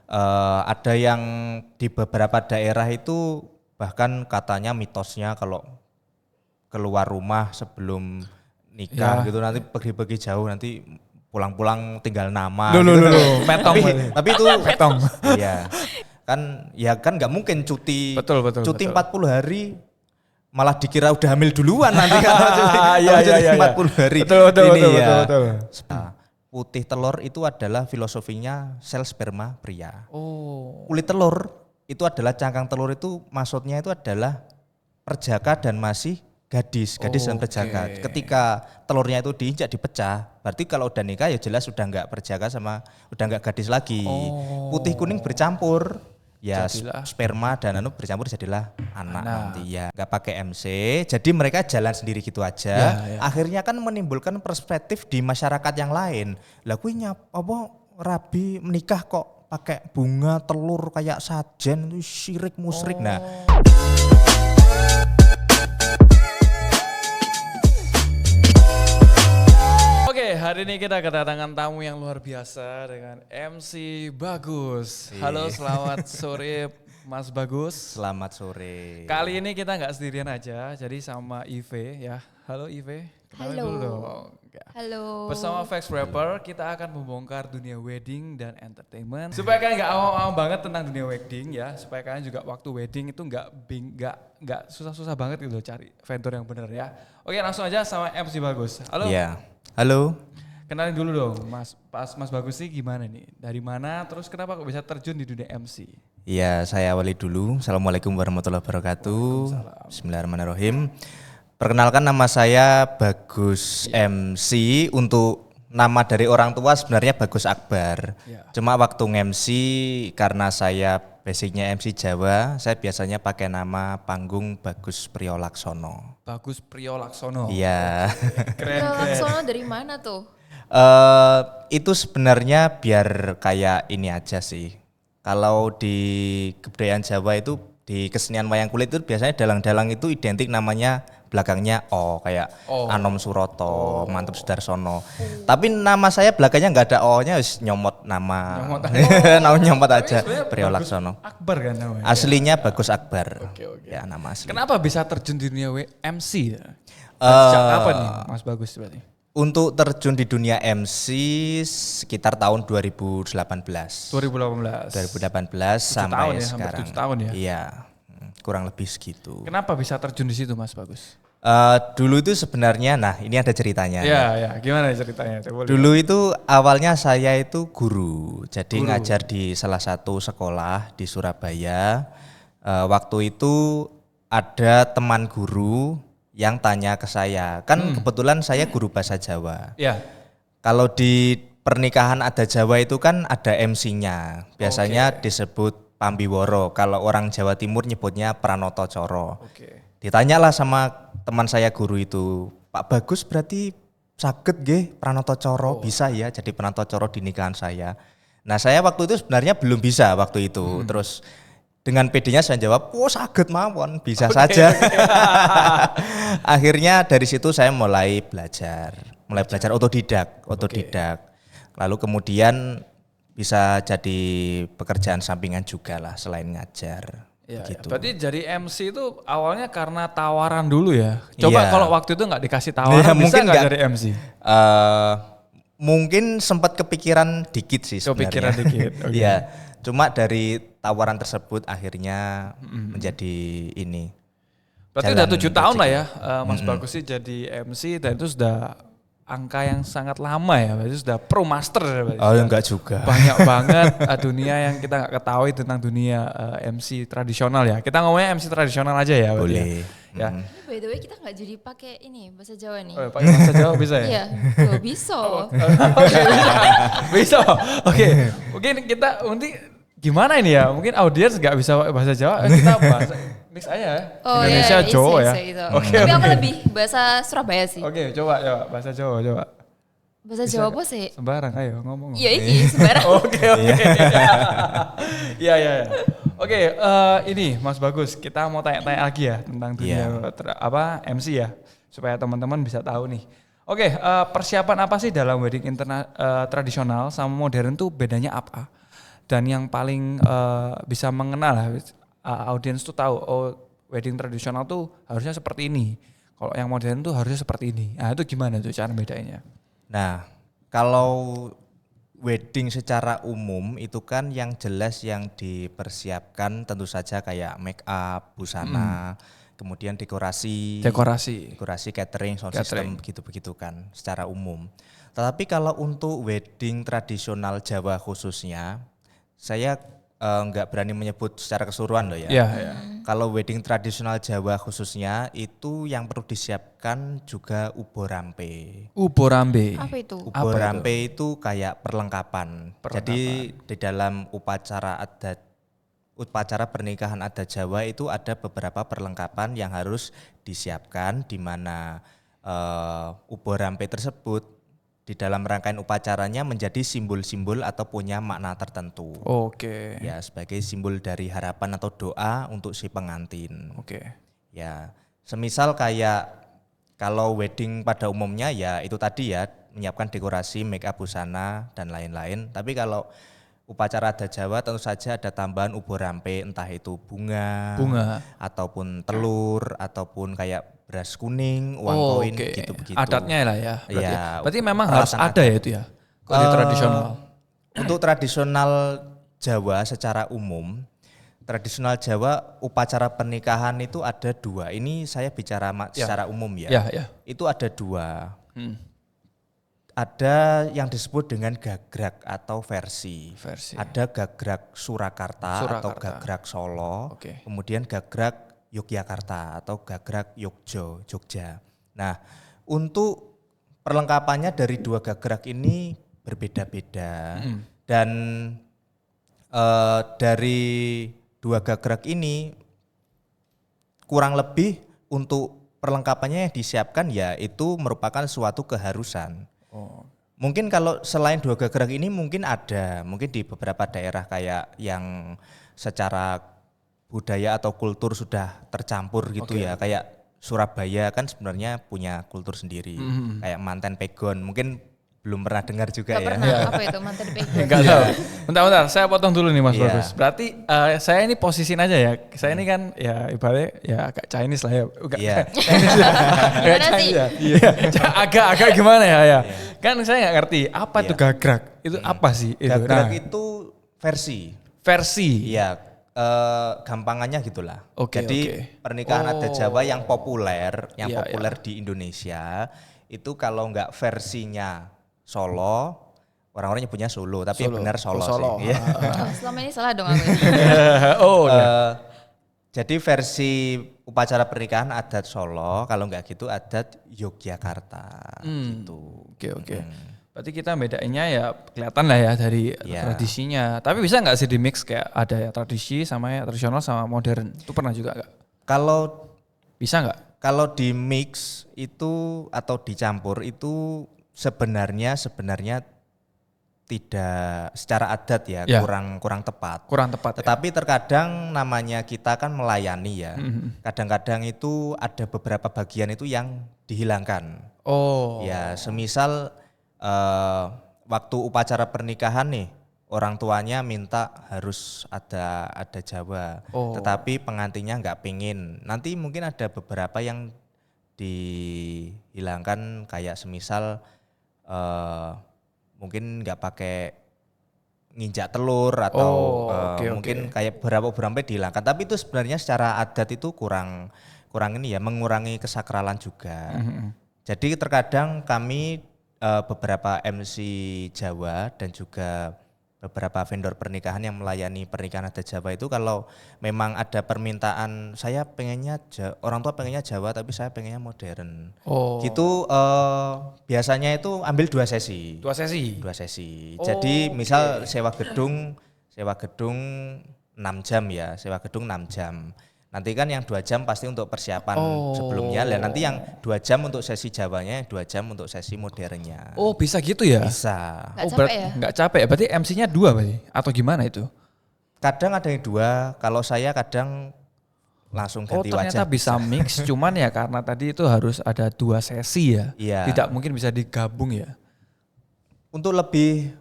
Ada yang di beberapa daerah itu bahkan katanya mitosnya kalau keluar rumah sebelum nikah gitu nanti pergi-pergi jauh nanti pulang-pulang tinggal nama gitu. Metong. Tapi itu Metong. ya kan nggak mungkin cuti Betul. 40 hari malah dikira udah hamil duluan nanti kan. Iya. 40 hari. Betul. Putih telur itu adalah filosofinya sel sperma pria. Oh. Kulit telur itu adalah cangkang telur itu maksudnya itu adalah perjaka dan masih gadis dan perjaka. Ketika telurnya itu diinjak dipecah, berarti kalau udah nikah ya jelas udah nggak perjaka sama udah nggak gadis lagi. Putih kuning bercampur, ya jadilah. Sperma dan bercampur jadilah anak nanti ya. Nggak pakai MC, jadi mereka jalan sendiri gitu aja. Akhirnya kan menimbulkan perspektif di masyarakat yang lain. Lah kuwi rabi menikah kok pakai bunga telur kayak sajen itu syirik musyrik. Nah. Oke, hari ini kita kedatangan tamu yang luar biasa dengan MC Bagus. Halo, selamat sore Mas Bagus. Selamat sore. Kali ini kita nggak sendirian aja, jadi sama Ive ya. Halo Ive. Halo. Dulu dong. Halo. Bersama Fax Rapper kita akan membongkar dunia wedding dan entertainment. Supaya kalian nggak awam-awam banget tentang dunia wedding ya. Supaya kalian juga waktu wedding itu nggak susah-susah banget gitu cari vendor yang benar ya. Oke, langsung aja sama MC Bagus. Halo. Iya. Halo. Kenalin dulu dong, Mas Bagus sih gimana nih? Dari mana? Terus kenapa kok bisa terjun di dunia MC? Iya, saya awali dulu. Assalamualaikum warahmatullahi wabarakatuh. Bismillahirrahmanirrahim. Perkenalkan, nama saya Bagus MC. Untuk nama dari orang tua sebenarnya Bagus Akbar. Cuma waktu MC karena saya basicnya MC Jawa, saya biasanya pakai nama panggung Bagus Priolaksono. Bagus Priolaksono. Iya. Keren. Priolaksono dari mana tuh? Itu sebenarnya biar kayak ini aja sih. Kalau di kebudayaan Jawa itu di kesenian wayang kulit itu biasanya dalang-dalang itu identik namanya belakangnya kayak Anom Suroto, Mantep Sudarsono. Tapi nama saya belakangnya nggak ada O-nya, nyomot nama. Nyomot aja Priolaksono. Akbar kan namanya. Aslinya Bagus Akbar. Oke. Ya, nama asli. Kenapa bisa terjun di dunia MC? Sejak kapan nih Mas Bagus berarti? Untuk terjun di dunia MC sekitar tahun 2018 sampai tahun ya, sekarang. 7 tahun ya? Iya, kurang lebih segitu. Kenapa bisa terjun di situ Mas Bagus? Dulu itu sebenarnya, ini ada ceritanya. Iya, gimana ceritanya? Dulu itu awalnya saya itu guru, jadi ngajar di salah satu sekolah di Surabaya. Waktu itu ada teman guru yang tanya ke saya, kan kebetulan saya guru bahasa Jawa. Iya. Kalau di pernikahan adat Jawa itu kan ada MC-nya, biasanya disebut Pambiworo. Kalau orang Jawa Timur nyebutnya Pranoto Coro. Ditanyalah sama teman saya guru itu, Pak Bagus berarti saged nggih Pranoto Coro, bisa ya jadi Pranoto Coro di nikahan saya. Nah saya waktu itu sebenarnya belum bisa waktu itu, terus dengan PD-nya saya jawab, saged mawon, bisa saja. Akhirnya dari situ saya mulai belajar otodidak. Lalu kemudian bisa jadi pekerjaan sampingan juga lah selain ngajar. Gitu. Berarti jadi MC itu awalnya karena tawaran dulu ya. Coba kalau waktu itu nggak dikasih tawaran, bisa mungkin nggak jadi MC? Mungkin sempat kepikiran dikit sih sebenarnya. Iya. Cuma dari tawaran tersebut akhirnya menjadi ini. Berarti udah 7 tahun lah ya Mas Bagus sih jadi MC, dan itu sudah angka yang sangat lama ya, berarti sudah pro master. Enggak juga. Banyak banget dunia yang kita nggak ketahui tentang dunia MC tradisional ya. Kita ngomongnya MC tradisional aja ya. Boleh. Ya. By the way kita nggak jadi pakai ini bahasa Jawa nih. Pakai bahasa Jawa bisa ya? Iya, bisa. Bisa. Oke. Mungkin kita gimana ini ya? Mungkin audiens nggak bisa bahasa Jawa, kita bahasa mix aja. Indonesia Jawa ya. Gitu. Tapi aku lebih bahasa Surabaya sih. Oke, coba bahasa Jawa coba. Bahasa Jawa apa sih? Sembarang, ayo ngomong. Iya, sembarang. Oke. Iya. Oke, ini Mas Bagus, kita mau tanya-tanya lagi ya tentang dunia MC ya, supaya teman-teman bisa tahu nih. Oke, persiapan apa sih dalam wedding tradisional sama modern tuh bedanya apa? dan yang paling bisa mengenal lah, audiens tuh tahu wedding tradisional tuh harusnya seperti ini. Kalau yang modern tuh harusnya seperti ini. Nah itu gimana tuh cara bedanya? Nah, kalau wedding secara umum itu kan yang jelas yang dipersiapkan tentu saja kayak make up, busana, kemudian dekorasi, catering, sound system begitu-begitu kan secara umum. Tetapi kalau untuk wedding tradisional Jawa khususnya, saya nggak berani menyebut secara keseluruhan loh ya. Kalau wedding tradisional Jawa khususnya itu yang perlu disiapkan juga ubo rampe. Ubo rampe. Apa itu? Ubo rampe itu kayak perlengkapan. Jadi di dalam upacara pernikahan adat Jawa itu ada beberapa perlengkapan yang harus disiapkan, di mana ubo rampe tersebut di dalam rangkaian upacaranya menjadi simbol-simbol atau punya makna tertentu. Oke. Ya, sebagai simbol dari harapan atau doa untuk si pengantin. Oke. Ya, semisal kayak kalau wedding pada umumnya ya itu tadi ya, menyiapkan dekorasi, make up, busana dan lain-lain. Tapi kalau upacara adat Jawa tentu saja ada tambahan ubo rampe, entah itu bunga. Ataupun telur, ataupun kayak beras kuning, uang koin, begitu-begitu. Adatnya lah ya. Berarti memang harus peralatan ada ya itu ya. Kalau tradisional. Untuk tradisional Jawa secara umum, tradisional Jawa upacara pernikahan itu ada 2. Ini saya bicara secara umum ya. Itu ada 2. Ada yang disebut dengan gagrak atau versi. Ada gagrak Surakarta atau gagrak Solo. Kemudian gagrak Yogyakarta atau gagrak Jogja. Nah, untuk perlengkapannya dari 2 gagrak ini berbeda-beda. Dan dari 2 gagrak ini kurang lebih untuk perlengkapannya yang disiapkan ya itu merupakan suatu keharusan. Mungkin kalau selain 2 gagrak ini mungkin di beberapa daerah kayak yang secara budaya atau kultur sudah tercampur gitu ya, kayak Surabaya kan sebenarnya punya kultur sendiri, kayak manten pegon, mungkin belum pernah dengar juga. Gak pernah, apa itu manten pegon? Enggak tahu. Bentar, saya potong dulu nih Mas Bagus. Berarti saya ini posisiin aja ya, saya ini kan ya ibaratnya ya agak Chinese lah ya. Agak gimana ya. Kan saya nggak ngerti apa itu gagrak, itu apa sih? Gagrak itu versi. Iya. Gampangannya gitulah. Jadi pernikahan adat Jawa yang populer di Indonesia itu kalau nggak versinya Solo, orang-orang nyebutnya Solo, tapi yang benar Solo. Sih. Selama ini salah dong aku. Jadi versi upacara pernikahan adat Solo, kalau nggak gitu adat Yogyakarta. Gitu. Oke. Berarti kita bedainnya ya kelihatan lah ya dari tradisinya. Tapi bisa nggak sih di mix kayak ada ya tradisi sama ya tradisional sama modern? Itu pernah juga nggak? Kalau bisa nggak? Kalau di mix itu atau dicampur itu sebenarnya tidak secara adat ya, kurang tepat. Tetapi terkadang namanya kita kan melayani ya. Kadang-kadang itu ada beberapa bagian itu yang dihilangkan. Ya, semisal waktu upacara pernikahan nih, orang tuanya minta harus ada Jawa, tetapi pengantinnya nggak pingin. Nanti mungkin ada beberapa yang dihilangkan kayak semisal mungkin nggak pakai nginjak telur atau mungkin kayak beberapa dihilangkan. Tapi itu sebenarnya secara adat itu kurang ini ya, mengurangi kesakralan juga. Jadi terkadang kami beberapa MC Jawa dan juga beberapa vendor pernikahan yang melayani pernikahan adat Jawa itu kalau memang ada permintaan saya pengennya orang tua pengennya Jawa tapi saya pengennya modern. Gitu biasanya itu ambil 2 sesi. Jadi misal sewa gedung 6 jam ya, sewa gedung 6 jam. Nanti kan yang 2 jam pasti untuk persiapan sebelumnya, dan nanti yang 2 jam untuk sesi Jawanya, 2 jam untuk sesi modernnya. Bisa gitu ya? Bisa. Nggak capek ya? Berarti MC-nya 2 berarti? Atau gimana itu? Kadang ada yang 2, kalau saya kadang langsung ganti wajah. Ternyata bisa mix, cuman ya karena tadi itu harus ada 2 sesi ya? Tidak mungkin bisa digabung ya? Untuk lebih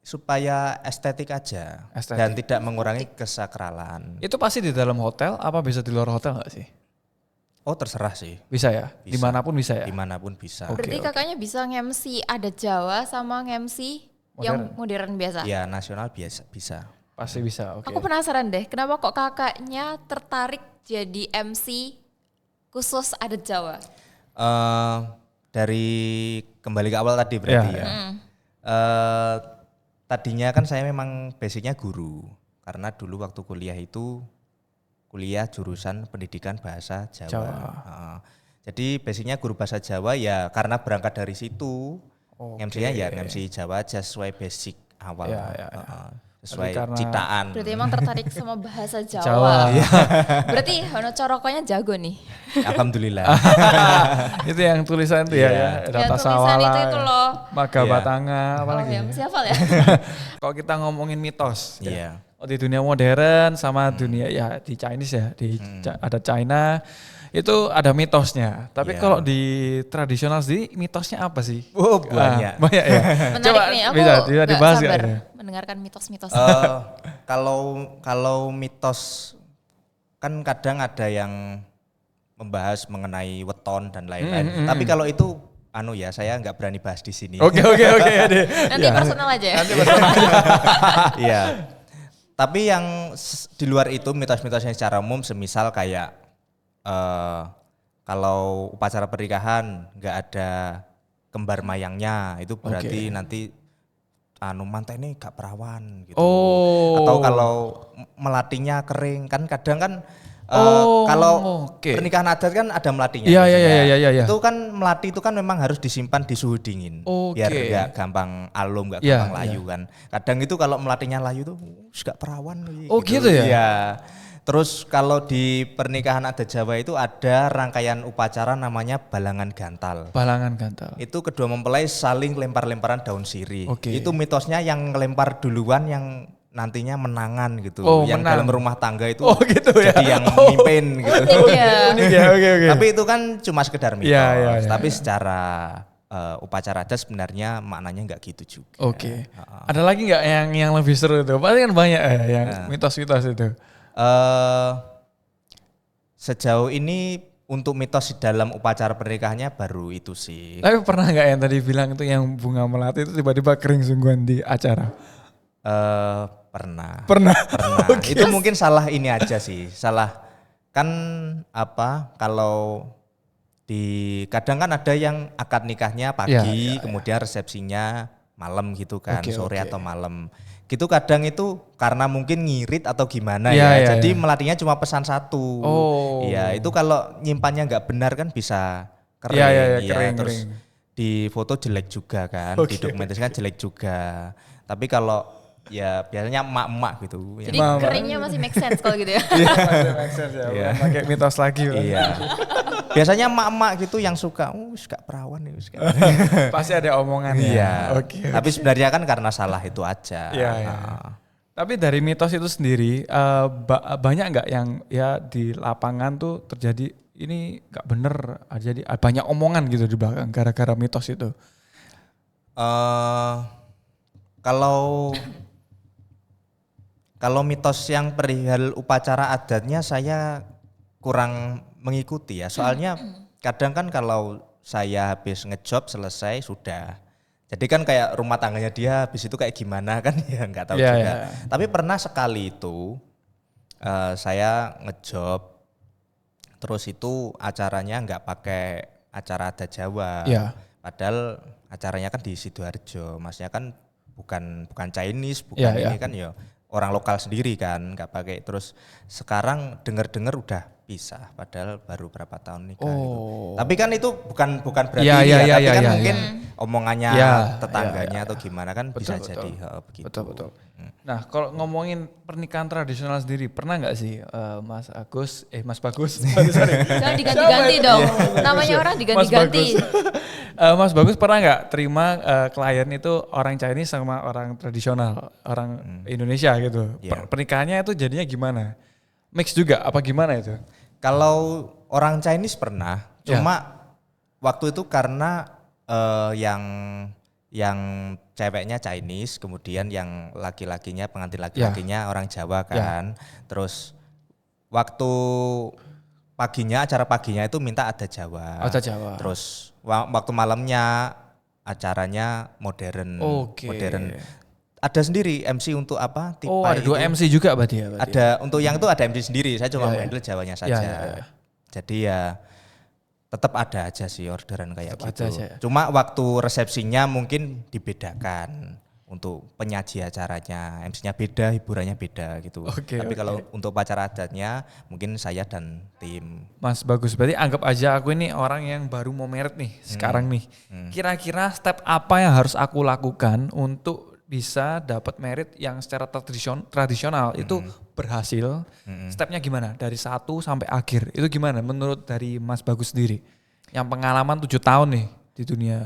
supaya estetik aja Estetik. dan tidak mengurangi kesakralan. Itu pasti di dalam hotel apa bisa di luar hotel nggak sih? Oh terserah sih, Bisa ya? Bisa. Dimanapun bisa ya? dimanapun bisa. Oke, Berarti kakaknya bisa nge-MC adat Jawa sama nge-MC yang modern biasa. Ya nasional biasa bisa. Pasti bisa, oke. Aku penasaran deh, kenapa kok kakaknya tertarik jadi MC khusus adat Jawa? Dari kembali ke awal tadi berarti ya. Tadinya kan saya memang basicnya guru karena dulu waktu kuliah itu kuliah jurusan pendidikan bahasa Jawa. Jadi basicnya guru bahasa Jawa ya karena berangkat dari situ. MC-nya ya MC Jawa aja sesuai basic awal. Sesuai karena- citaan. Berarti emang tertarik sama bahasa Jawa. Jawa. Berarti Hono Corokonya jago nih. Alhamdulillah. Itu yang tulisan tuh ya, Iya. ya. Data Yang tulisan Sawala, itu loh. Maga Iya. Batanga, apa Oh lagi? ya, masih hafal ya? Kalau kita ngomongin mitos, ya. Iya. Oh, di dunia modern sama dunia ya di Chinese ya, di ada China itu ada mitosnya. Tapi Iya. kalau di tradisional sendiri mitosnya apa sih? Oh, banyak. Banyak ya. Menarik Coba nih, aku bisa nggak dibahas nggak sabar ya? mendengarkan mitos-mitos. Kalau mitos kan kadang ada yang membahas mengenai weton dan lain-lain. Tapi kalau itu ya saya nggak berani bahas di sini. Oke ya deh. Nanti personal aja ya. Iya. Tapi yang di luar itu mitos-mitosnya secara umum semisal kayak kalau upacara pernikahan nggak ada kembar mayangnya itu berarti nanti mantennya gak perawan gitu. Oh. Atau kalau melatinya kering kan kadang kan Oh, kalau oke. pernikahan adat kan ada melatinya. Iya, biasanya. iya. Itu kan melati itu kan memang harus disimpan di suhu dingin. Biar Oke. gak gampang alum, gak Iya, gampang layu kan. Kadang itu kalau melatinya layu tuh gak perawan. Oh, gitu ya? Iya. Terus kalau di pernikahan adat Jawa itu ada rangkaian upacara namanya balangan gantal. Balangan gantal. Itu kedua mempelai saling lempar-lemparan daun sirih. Oke. Itu mitosnya yang ngelempar duluan yang nantinya menangan gitu. Oh, yang menang. dalam rumah tangga itu Oh, gitu ya? jadi yang memimpin gitu. Iya. Unik ya, oke. Tapi itu kan cuma sekedar mitos. Iya, Tapi secara upacara adat sebenarnya maknanya nggak gitu juga. Oke. Ada lagi nggak yang lebih seru itu? Pasti kan banyak ya yang mitos-mitos itu. Sejauh ini untuk mitos di dalam upacara pernikahannya baru itu sih. Tapi pernah nggak yang tadi bilang itu yang bunga melati itu tiba-tiba kering sungguhan di acara? Pernah. Pernah. Itu mungkin salah ini aja sih. Salah kan kalau kadang kan ada yang akad nikahnya pagi, kemudian resepsinya malam gitu kan, sore atau malam. Gitu kadang itu karena mungkin ngirit atau gimana jadi melatinya cuma pesan satu. Iya, itu kalau nyimpannya nggak benar kan bisa kering. Kering, terus di foto jelek juga kan, didokumentasikan jelek juga. Tapi kalau ya biasanya emak-emak gitu. Jadi keringnya masih make sense kalau gitu ya. Iya. Pakai mitos lagi. Iya. Biasanya emak-emak gitu yang suka, gak perawan nih. Pasti ada omongannya. Iya. Oke. Tapi sebenarnya kan karena salah itu aja. Iya. Tapi dari mitos itu sendiri banyak nggak yang ya di lapangan tuh terjadi ini nggak bener, jadi banyak omongan gitu di belakang gara-gara mitos itu. Kalau mitos yang perihal upacara adatnya saya kurang mengikuti ya. Soalnya kadang kan kalau saya habis ngejob selesai sudah. Jadi kan kayak rumah tangganya dia habis itu kayak gimana kan ya nggak tahu juga. Iya. Tapi pernah sekali itu saya ngejob terus itu acaranya nggak pakai acara adat Jawa. Iya. Padahal acaranya kan di Sidoarjo. Maksudnya kan bukan Chinese, bukan ini kan ya orang lokal sendiri kan, nggak pakai. Terus sekarang dengar-dengar udah pisah, padahal baru berapa tahun nikah gitu. Tapi kan itu bukan berarti tapi kan mungkin omongannya tetangganya atau gimana kan bisa jadi begitu. Betul. Nah kalau ngomongin pernikahan tradisional sendiri, pernah nggak sih Mas Bagus? Sorry. Jangan diganti-ganti dong. Namanya orang diganti-ganti. Mas Bagus pernah nggak terima klien itu orang Chinese sama orang tradisional, orang Indonesia gitu. Pernikahannya itu jadinya gimana? Mix juga apa gimana itu? Kalau orang Chinese pernah, cuma waktu itu karena yang yang ceweknya Chinese, kemudian yang laki-lakinya pengantin laki-lakinya orang Jawa kan. Terus waktu paginya acara paginya itu minta adat Jawa. Adat Jawa. Terus waktu malamnya acaranya modern. Modern. Ada sendiri MC untuk apa? Oh, ada 2 MC juga berarti ya? Ada untuk yang itu ada MC sendiri. Saya cuma handle Jawanya saja. Ya. Jadi ya tetap ada aja sih orderan kayak tetap gitu. Cuma waktu resepsinya mungkin dibedakan untuk penyaji acaranya, MC-nya beda, hiburannya beda gitu. Tapi kalau untuk upacara adatnya mungkin saya dan tim. Mas bagus, berarti anggap aja aku ini orang yang baru mau merit nih sekarang nih. Kira-kira step apa yang harus aku lakukan untuk bisa dapat merit yang secara tradisional itu berhasil? Stepnya gimana? Dari 1 sampai akhir itu gimana menurut dari Mas Bagus sendiri? Yang pengalaman 7 tahun nih di dunia.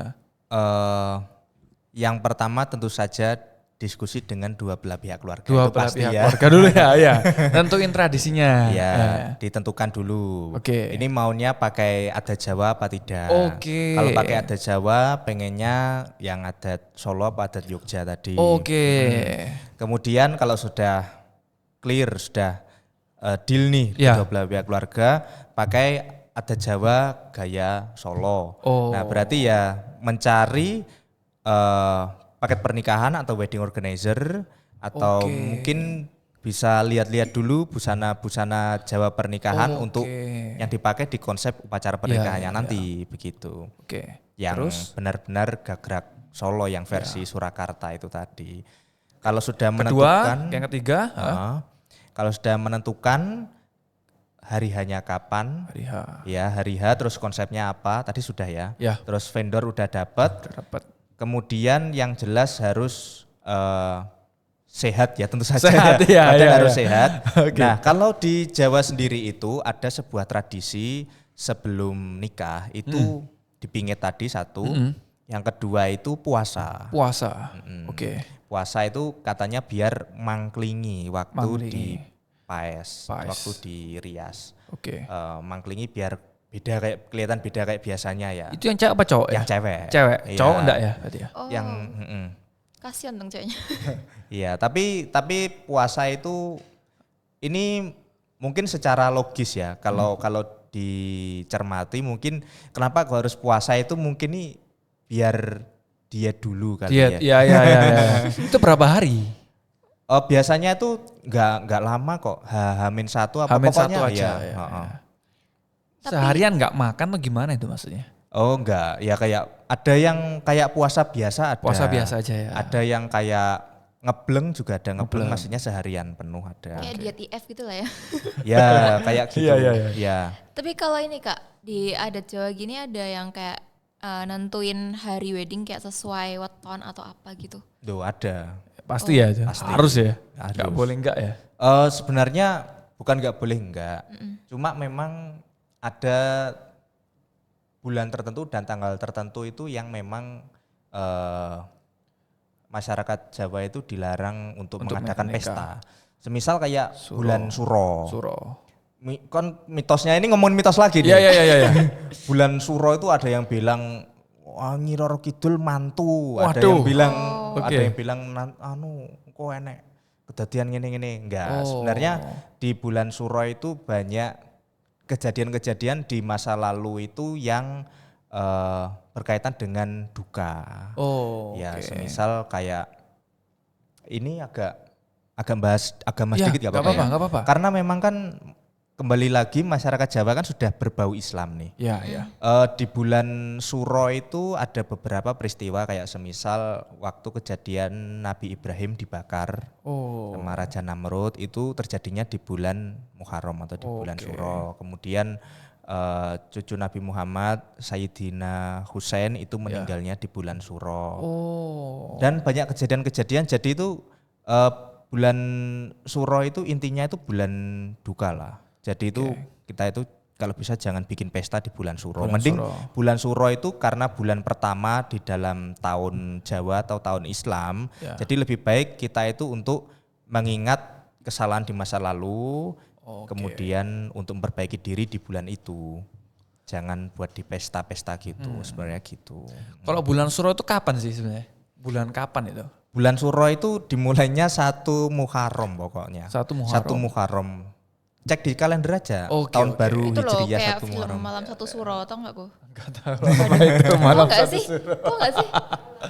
Yang pertama tentu saja diskusi dengan dua belah pihak keluarga. Dua belah pihak keluarga dulu ya. Tentuin tradisinya. Ya, ditentukan dulu. Ini maunya pakai adat Jawa apa tidak. Kalau pakai adat Jawa pengennya yang adat Solo apa adat Jogja tadi. Kemudian kalau sudah clear, sudah deal nih dua belah pihak keluarga, pakai adat Jawa gaya Solo. Nah berarti ya mencari paket pernikahan atau wedding organizer atau mungkin bisa lihat-lihat dulu busana Jawa pernikahan untuk yang dipakai di konsep upacara pernikahannya nanti begitu. Yang benar-benar gagrak Solo yang versi Surakarta itu tadi. Kalau sudah menentukan yang ketiga, kalau sudah menentukan hari hanya kapan, hari H terus konsepnya apa tadi sudah ya. Terus vendor udah dapat. Kemudian yang jelas harus sehat ya tentu saja. Harus sehat. Nah kalau di Jawa sendiri itu ada sebuah tradisi sebelum nikah itu dipingit tadi satu. Yang kedua itu puasa. Puasa itu katanya biar mangklingi waktu di paes, waktu di rias. Mangklingi biar beda kayak kelihatan beda kayak biasanya ya. Itu yang cewek apa cowok? Yang cewek. Cowok enggak ya berarti ya? Yang kasihan dong ceweknya. Iya, tapi puasa itu ini mungkin secara logis ya. Kalau dicermati mungkin kenapa kok harus puasa itu mungkin nih biar diet dulu kali ya. Iya. Itu berapa hari? Biasanya itu nggak lama kok. H-1 apa pokoknya aja. Seharian nggak makan atau gimana itu maksudnya? Oh enggak, ya kayak ada yang kayak puasa biasa ada. Puasa biasa aja ya. Ada yang kayak ngebleng juga ada, ngebleng maksudnya seharian penuh ada. Kayak diet IF gitu lah ya. Ya kayak gitu. Iya. Tapi kalau ini Kak, di adat Jawa gini ada yang kayak nentuin hari wedding kayak sesuai weton atau apa gitu? Duh ada. Pasti ya, pasti. Harus ya. Harus. Gak boleh enggak ya? Sebenarnya bukan nggak boleh enggak, cuma memang ada bulan tertentu dan tanggal tertentu itu yang memang masyarakat Jawa itu dilarang untuk mengadakan pesta. Semisal kayak bulan Suro. Kan mitosnya ini ngomongin mitos lagi nih. Iya. Bulan Suro itu ada yang bilang Nyi Roro Kidul mantu, Waduh. ada yang bilang kok enek kedadian ngene-ngene. Enggak, sebenarnya di bulan Suro itu banyak kejadian-kejadian di masa lalu itu yang berkaitan dengan duka. Semisal kayak ini agak bahas agama sedikit gak apa-apa. Karena memang kan kembali lagi masyarakat Jawa kan sudah berbau Islam nih. Iya. Di bulan Suro itu ada beberapa peristiwa kayak semisal waktu kejadian Nabi Ibrahim dibakar sama Raja Namrud itu terjadinya di bulan Muharram atau di bulan Suro. Kemudian cucu Nabi Muhammad Sayyidina Husain itu meninggalnya di bulan Suro. Dan banyak kejadian-kejadian, jadi itu bulan Suro itu intinya itu bulan duka lah. Jadi itu kita itu kalau bisa jangan bikin pesta di bulan Suro. Mending bulan Suro itu karena bulan pertama di dalam tahun Jawa atau tahun Islam. Jadi lebih baik kita itu untuk mengingat kesalahan di masa lalu, kemudian untuk memperbaiki diri di bulan itu. Jangan buat di pesta-pesta gitu, sebenarnya gitu. Kalau bulan Suro itu kapan sih sebenarnya? bulan kapan itu? Bulan Suro itu dimulainya 1 Muharram pokoknya. 1 Muharram. 1 Muharram. Cek di kalender aja. Oke, Tahun oke. baru Itu loh Hijriyah kayak 1 film Muharram. Malam Satu Suro, tau gak kok? Enggak tahu apa itu Tau malam gak satu sih? suruh. Tau gak sih?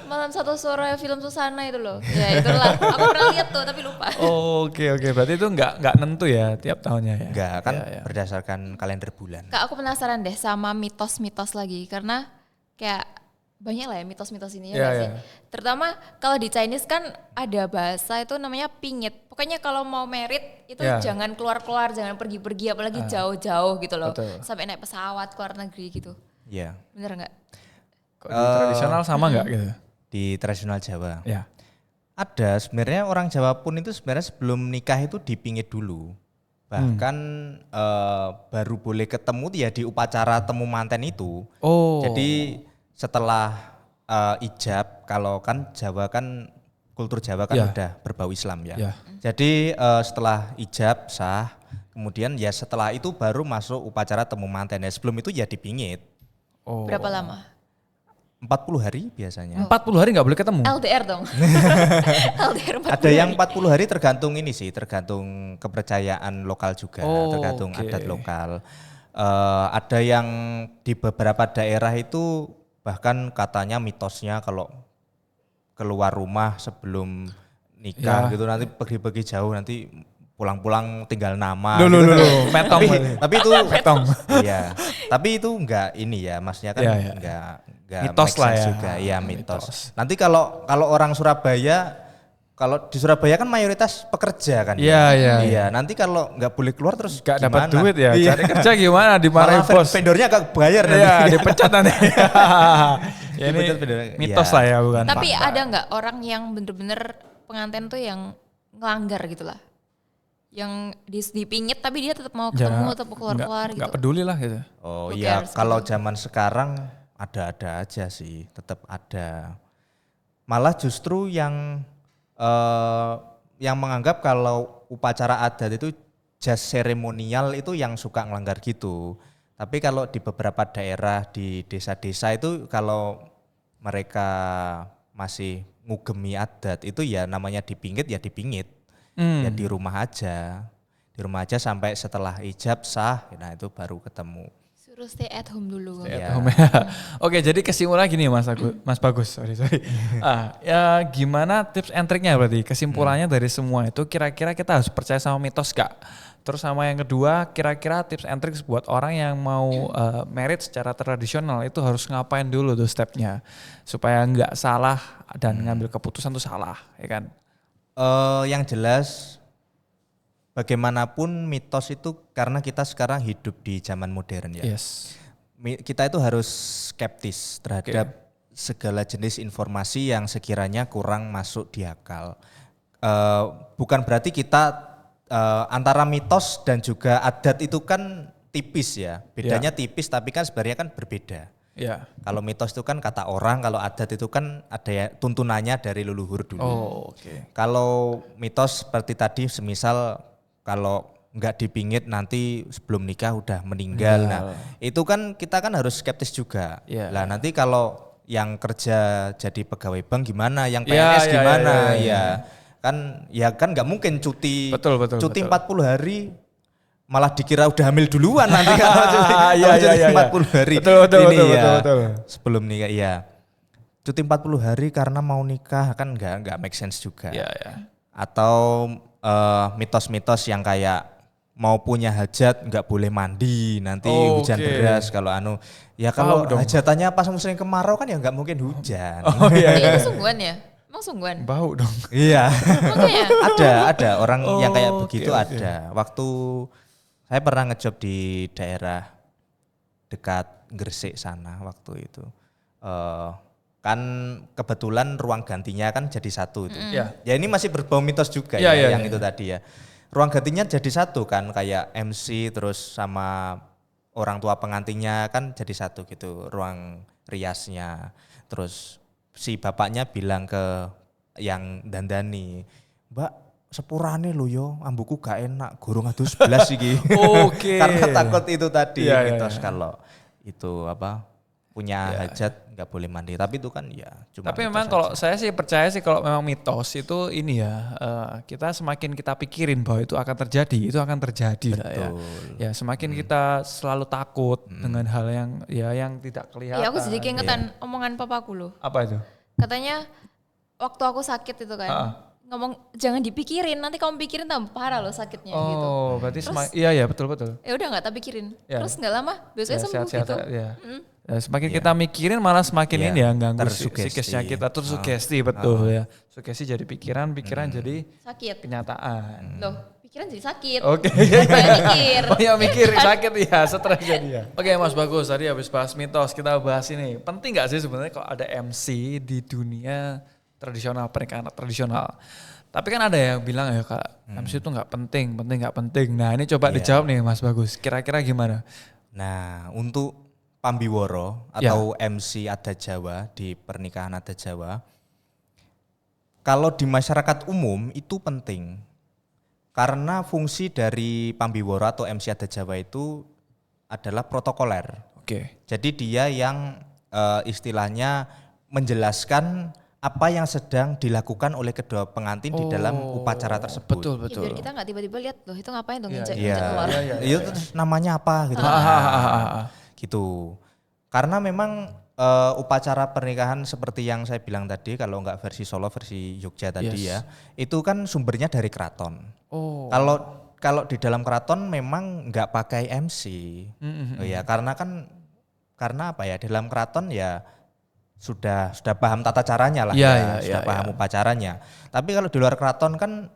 Malam Satu Suro film Susana itu loh. Ya itulah, aku pernah lihat tuh tapi lupa. Oh, oke. Berarti itu enggak nentu ya tiap tahunnya ya? Enggak, kan Ya. berdasarkan kalender bulan. Kak, aku penasaran deh sama mitos-mitos lagi karena kayak banyak lah ya mitos-mitos ini ya Iya, nggak sih. iya. Terutama kalau di Chinese kan ada bahasa itu namanya pingit. Pokoknya kalau mau merit itu Iya. jangan keluar-keluar, jangan pergi-pergi apalagi jauh-jauh gitu loh. Betul. Sampai naik pesawat ke luar negeri gitu. Iya. Bener nggak? Kok di tradisional sama enggak gitu? Di tradisional Jawa. Ya. Ada sebenarnya orang Jawa pun itu sebenarnya sebelum nikah itu dipingit dulu. Bahkan baru boleh ketemu ya di upacara temu manten itu. Oh. Jadi setelah ijab, kalau kan Jawa kan kultur Jawa kan Ya. udah berbau Islam ya. Ya. Jadi setelah ijab sah, kemudian ya setelah itu baru masuk upacara temu manten. Ya sebelum itu ya dipingit. Oh. Berapa lama? 40 hari biasanya. 40 hari enggak boleh ketemu? LDR dong. LDR 40 Ada yang hari. 40 hari tergantung ini sih, tergantung kepercayaan lokal juga, Oh, tergantung oke. adat lokal. Ada yang di beberapa daerah itu bahkan katanya mitosnya kalau keluar rumah sebelum nikah Ya. gitu nanti pergi-pergi jauh nanti pulang-pulang tinggal nama. Loh, gitu. metong. Tapi itu Metong. iya. Tapi itu enggak ini ya, maksudnya kan Iya, iya. enggak Mitos make lah sense ya. juga. Iya, Mitos. mitos. Nanti kalau orang Surabaya, kalau di Surabaya kan mayoritas pekerja kan. Iya, ya? iya. Iya, nanti kalau nggak boleh keluar terus Enggak dapat gimana? duit ya. Iya. Cari kerja gimana dimarahin Malah bos. vendornya agak bayar nanti. Iya, dipecat nanti. Ya ini Dipecat vendor. mitos Iya. lah ya bukan. Tapi fakta. ada nggak orang yang bener-bener pengantin tuh yang ngelanggar gitu lah? Yang dipingit tapi dia tetap mau ketemu, tetap mau keluar-keluar gitu. Enggak peduli lah gitu. Oh Who iya, cares kalau gitu. zaman sekarang ada-ada aja sih, tetap ada. Malah justru yang menganggap kalau upacara adat itu just seremonial itu yang suka ngelanggar gitu. Tapi kalau di beberapa daerah di desa-desa itu kalau mereka masih ngugemi adat itu ya namanya dipingit ya dipingit. Ya di rumah aja. Di rumah aja sampai setelah ijab sah, nah itu baru ketemu. Suruh stay at home dulu. Stay Iya. at home ya. Oke, jadi kesimpulan gini Mas Bagus, sorry. Ya gimana tips and triknya berarti? Kesimpulannya dari semua itu kira-kira kita harus percaya sama mitos gak? Terus sama yang kedua, kira-kira tips and tricks buat orang yang mau merit secara tradisional itu harus ngapain dulu tuh stepnya supaya nggak salah dan ngambil keputusan tuh salah, ya kan? Yang jelas bagaimanapun mitos itu karena kita sekarang hidup di zaman modern ya. Yes. Kita itu harus skeptis terhadap segala jenis informasi yang sekiranya kurang masuk di akal. Bukan berarti kita antara mitos dan juga adat itu kan tipis ya. Bedanya tipis tapi kan sebenarnya kan berbeda. Ya. Kalau mitos itu kan kata orang, kalau adat itu kan ada ya, tuntunannya dari leluhur dulu. Oh, oke. Kalau mitos seperti tadi semisal kalau nggak dipingit nanti sebelum nikah udah meninggal. Nah, itu kan kita kan harus skeptis juga. Iya. Lah nanti kalau yang kerja jadi pegawai bank gimana, yang Iya, PNS iya, gimana? iya. Ya kan nggak mungkin cuti. Betul. Cuti 40 hari malah dikira udah hamil duluan nanti kalau cuti, Iya, kalau cuti iya. 40 hari. Betul, Ini ya, betul. sebelum nikah iya. Cuti 40 hari karena mau nikah kan nggak make sense juga. Iya, ya. Atau mitos-mitos yang kayak mau punya hajat nggak boleh mandi nanti hujan Oke. deras kalau ya kalau Tahu dong. hajatannya pas musim kemarau kan ya nggak mungkin hujan. Oh iya. Ini sungguhan ya? Emang sungguhan? Bau dong. Iya. Makanya. ada orang yang kayak Oke, begitu oke. ada. Waktu saya pernah ngejob di daerah dekat Gresik sana waktu itu. Kan kebetulan ruang gantinya kan jadi satu itu. Iya. Ya ini masih berbau mitos juga Iya, ya iya, yang iya. itu tadi ya. Ruang gantinya jadi satu kan kayak MC terus sama orang tua pengantinnya kan jadi satu gitu ruang riasnya. Terus si bapaknya bilang ke yang dandani, "Mbak, sepurane lho yo, ambuku gak enak, gorong adus belas iki." Oke. Karena takut itu tadi Iya, iya, mitos iya. kalau itu apa punya hajat nggak boleh mandi. Tapi itu kan ya cuma Tapi mitos memang aja. kalau saya sih percaya sih kalau memang mitos itu ini ya, kita semakin kita pikirin bahwa itu akan terjadi, itu akan terjadi lah ya. Ya semakin kita selalu takut dengan hal yang tidak kelihatan. Iya, aku jadi keingetan omongan papaku loh. Apa itu? Katanya waktu aku sakit itu kan, ngomong jangan dipikirin, nanti kamu pikirin tambah parah loh sakitnya gitu. Oh, berarti iya betul. Ya udah nggak tak pikirin. Ya. Terus nggak lama biasanya Ya, sembuh sehat-sehat, gitu. ya. Ya, semakin kita mikirin malah semakin Ya, ini ya ganggu tersugesti. psikisnya kita, tersugesti betul ya. Sugesti jadi pikiran jadi Sakit. kenyataan. Loh, pikiran jadi sakit. Oke. Banyak mikir. Banyak mikir sakit ya, stres jadi ya. Oke Mas, bagus. Tadi habis bahas mitos, kita bahas ini. Penting gak sih sebenarnya kalau ada MC di dunia tradisional, pernikahan tradisional? Tapi kan ada yang bilang ya Kak, MC itu gak penting. Nah ini coba dijawab nih Mas Bagus. Kira-kira gimana? Nah, untuk pambiworo atau MC adat Jawa di pernikahan adat Jawa, kalau di masyarakat umum itu penting. Karena fungsi dari pambiworo atau MC adat Jawa itu adalah protokoler. Oke. Jadi dia yang istilahnya menjelaskan apa yang sedang dilakukan oleh kedua pengantin di dalam upacara tersebut. Betul. Ya, biar kita nggak tiba-tiba lihat loh itu ngapain tuh nginjek Iya, keluar. itu terus namanya apa gitu. Gitu. Karena memang upacara pernikahan seperti yang saya bilang tadi, kalau nggak versi Solo, versi Jogja tadi ya, itu kan sumbernya dari keraton. Oh. Kalau di dalam keraton memang nggak pakai MC. Oh ya, karena apa ya, di dalam keraton ya sudah paham tata caranya lah, sudah paham upacaranya. Tapi kalau di luar keraton kan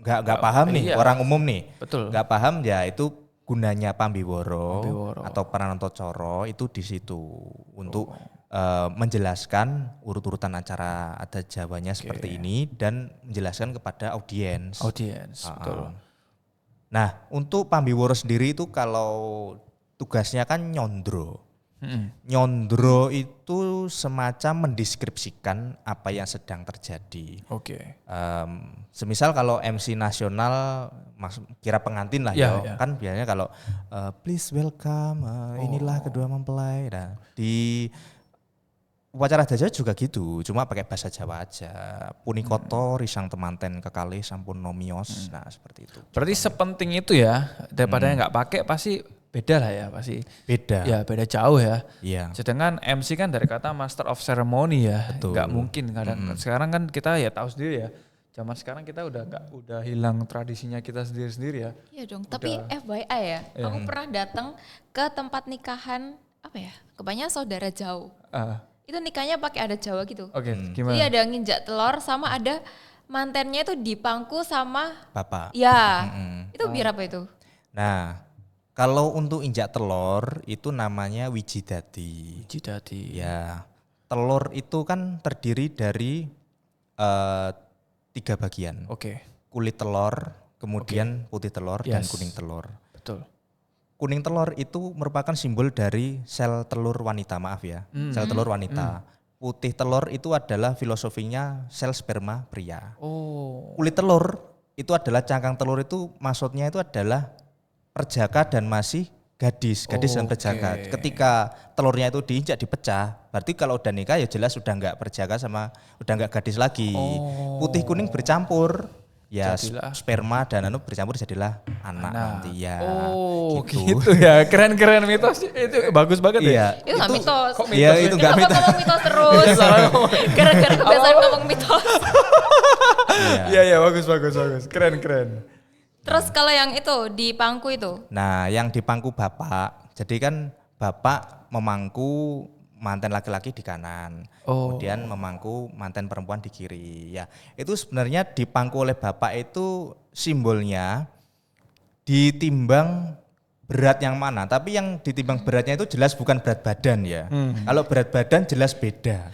nggak paham nih, orang umum nih, nggak paham ya, itu gunanya pambiworo atau Pranantacara itu di situ untuk menjelaskan urut-urutan acara adat Jawanya seperti ini dan menjelaskan kepada audiens. Betul. Nah, untuk pambiworo sendiri itu kalau tugasnya kan nyondro. Nyondro itu semacam mendeskripsikan apa yang sedang terjadi. Oke. Semisal kalau MC nasional kira pengantin lah kan biasanya kalau please welcome inilah kedua mempelai. Nah, di upacara adat Jawa juga gitu, cuma pakai bahasa Jawa aja. Punikoto risang temanten kekalih sampun nomios. Nah, seperti itu. Berarti sepenting itu ya, daripada yang nggak pakai pasti beda lah ya, pasti. Beda. Ya beda jauh ya. Iya. Sedangkan MC kan dari kata Master of Ceremony ya, nggak mungkin kadang. Sekarang kan kita ya tahu sendiri ya, zaman sekarang kita udah hilang tradisinya kita sendiri ya. Iya dong, tapi FYI ya, aku pernah datang ke tempat nikahan apa ya, kebanyakan saudara jauh. Itu nikahnya pakai adat Jawa gitu. Oke, gimana? Jadi ada nginjak telur sama ada mantennya itu dipangku sama bapak. Ya, itu biar apa itu? Nah, kalau untuk injak telur itu namanya wijidadi. Ya, telur itu kan terdiri dari 3 bagian. Oke. Kulit telur, kemudian putih telur dan kuning telur. Betul. Kuning telur itu merupakan simbol dari sel telur wanita, maaf ya. Sel telur wanita. Putih telur itu adalah filosofinya sel sperma pria. Kulit telur itu adalah cangkang telur, itu maksudnya itu adalah perjaka dan masih gadis dan perjaka. Ketika telurnya itu diinjak dipecah, berarti kalau udah nikah ya jelas udah nggak perjaka sama udah nggak gadis lagi. Putih kuning bercampur, ya jadilah sperma dan bercampur jadilah anak nanti ya. Gitu ya, keren mitos itu bagus banget ya. Itu nggak mitos. Iya itu nggak mitos. Ngomong mitos terus. Gara-gara kebiasaan ngomong mitos. Iya bagus, keren. Terus kalau yang itu di pangku itu? Nah, yang di pangku bapak, jadi kan bapak memangku manten laki-laki di kanan, kemudian memangku manten perempuan di kiri. Ya, itu sebenarnya dipangku oleh bapak itu simbolnya ditimbang berat yang mana, tapi yang ditimbang beratnya itu jelas bukan berat badan ya. Kalau berat badan jelas beda.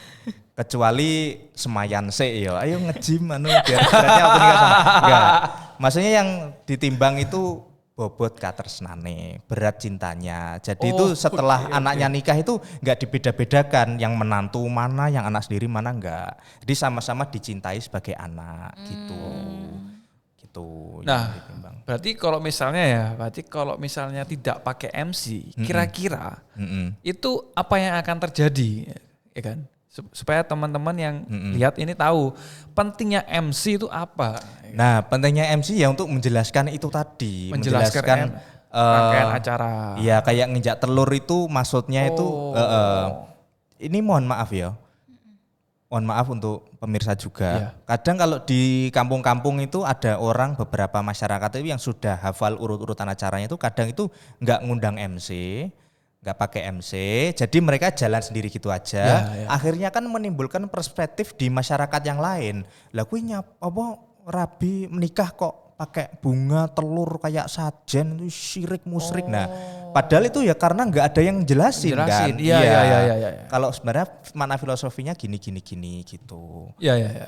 Kecuali semayan sih ya, ayo nge-gym biar beratnya aku nikah sama. Enggak. Maksudnya yang ditimbang itu bobot katresnane, berat cintanya. Jadi itu setelah anaknya nikah itu enggak dibeda-bedakan yang menantu mana, yang anak sendiri mana, enggak. Jadi sama-sama dicintai sebagai anak gitu. gitu. Nah, yang ditimbang. berarti kalau misalnya tidak pakai MC, kira-kira itu apa yang akan terjadi, ya kan? Supaya teman-teman yang lihat ini tahu pentingnya MC itu apa. Nah, pentingnya MC ya untuk menjelaskan itu tadi, Menjelaskan rangkaian acara. Iya, kayak nginjak telur itu maksudnya itu ini mohon maaf ya. Mohon maaf untuk pemirsa juga. Iya. Kadang kalau di kampung-kampung itu ada orang beberapa masyarakat itu yang sudah hafal urut-urutan acaranya itu kadang itu nggak ngundang MC, nggak pakai MC, jadi mereka jalan sendiri gitu aja. Ya. Akhirnya kan menimbulkan perspektif di masyarakat yang lain. Lah kuwi rabi menikah kok pakai bunga telur kayak sajen itu syirik musyrik. Nah, padahal itu ya karena nggak ada yang jelasin kan. Iya. Kalau sebenarnya makna filosofinya gini gitu. Iya.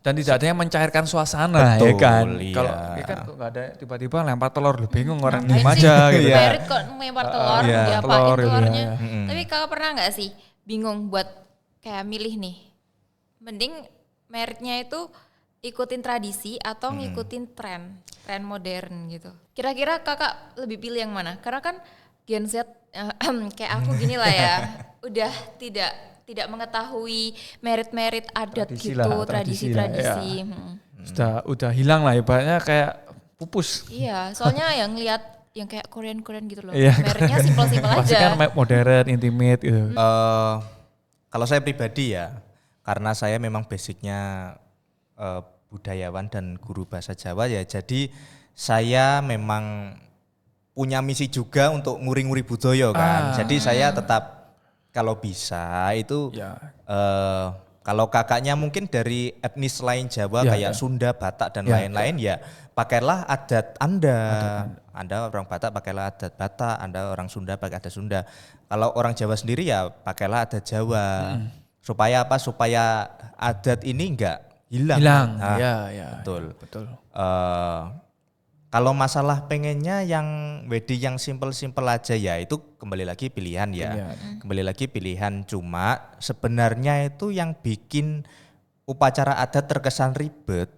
Dan tidak ada yang mencairkan suasana. Betul, ya kan. iya. Kalau ya kan kok nggak ada tiba-tiba lempar telur, lu bingung orang Ngapain diem sih aja gitu. Merit kok lempar telur, iya. diapain Telur, telurnya. iya. Tapi kakak pernah nggak sih bingung buat kayak milih nih, mending meritnya itu ikutin tradisi atau ngikutin tren modern gitu. Kira-kira kakak lebih pilih yang mana? Karena kan Gen Z kayak aku gini lah ya, udah tidak mengetahui merit adat Tradisi gitu, lah, tradisi-tradisi. Udah hilang lah ibaratnya kayak pupus. Iya, soalnya yang lihat yang kayak Korean gitu loh. Iya. Meritnya simpel-simpel Pasti aja. kan modern, intimate gitu. Kalau saya pribadi ya, karena saya memang basicnya budayawan dan guru bahasa Jawa ya, jadi saya memang punya misi juga untuk nguri-nguri budaya kan. Jadi saya tetap kalau bisa itu kalau kakaknya mungkin dari etnis lain Jawa kayak Sunda, Batak dan lain-lain ya pakailah adat Anda. Anda orang Batak pakailah adat Batak, Anda orang Sunda pakai adat Sunda. Kalau orang Jawa sendiri ya pakailah adat Jawa. Supaya apa? Supaya adat ini enggak hilang. Nah, ya. Betul. Kalau masalah pengennya yang wedding yang simple-simple aja ya itu kembali lagi pilihan ya. Kembali lagi pilihan, cuma sebenarnya itu yang bikin upacara adat terkesan ribet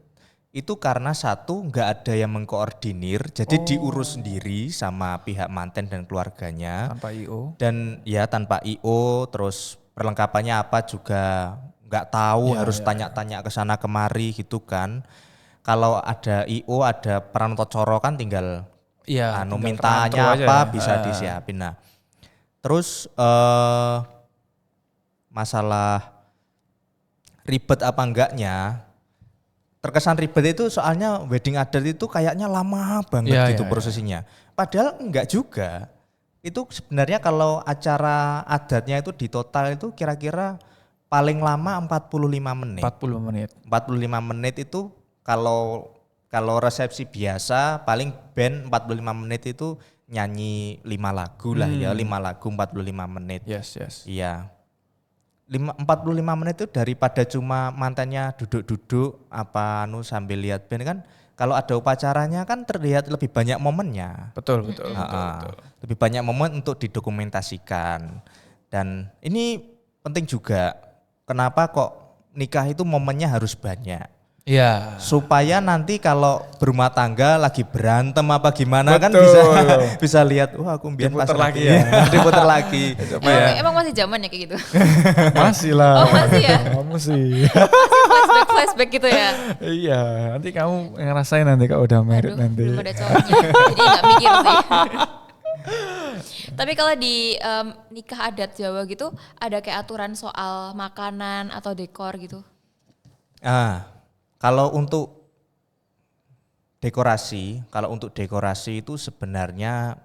itu karena satu nggak ada yang mengkoordinir, jadi diurus sendiri sama pihak manten dan keluarganya. Tanpa IO. Dan ya tanpa IO, terus perlengkapannya apa juga nggak tahu, harus tanya-tanya ke sana kemari gitu kan. Kalau ada IO, ada Pranoto Coro kan tinggal mintanya apa bisa disiapin. Nah, terus masalah ribet apa enggaknya, terkesan ribet itu soalnya wedding adat itu kayaknya lama banget gitu prosesinya. Padahal enggak juga. Itu sebenarnya kalau acara adatnya itu di total itu kira-kira paling lama 45 menit. 45 menit itu kalau resepsi biasa paling band 45 menit itu nyanyi 5 lagu lah ya, 5 lagu 45 menit. Yes. Iya. 45 menit itu daripada cuma mantannya duduk-duduk sambil lihat band kan, kalau ada upacaranya kan terlihat lebih banyak momennya. Betul. Lebih banyak momen untuk didokumentasikan. Dan ini penting juga, kenapa kok nikah itu momennya harus banyak. Iya. Supaya nanti kalau berumah tangga lagi berantem apa gimana kan bisa lihat, wah aku mbiyen pas lagi ya. diputer lagi. Emang masih zaman ya kayak gitu? Masih lah. Oh masih ya? Masih. Flashback gitu ya? Iya, nanti kamu ngerasain nanti kalau udah married nanti. Belum ada cowoknya, jadi gak mikir sih. Tapi kalau di nikah adat Jawa gitu, ada kayak aturan soal makanan atau dekor gitu? Kalau untuk dekorasi itu sebenarnya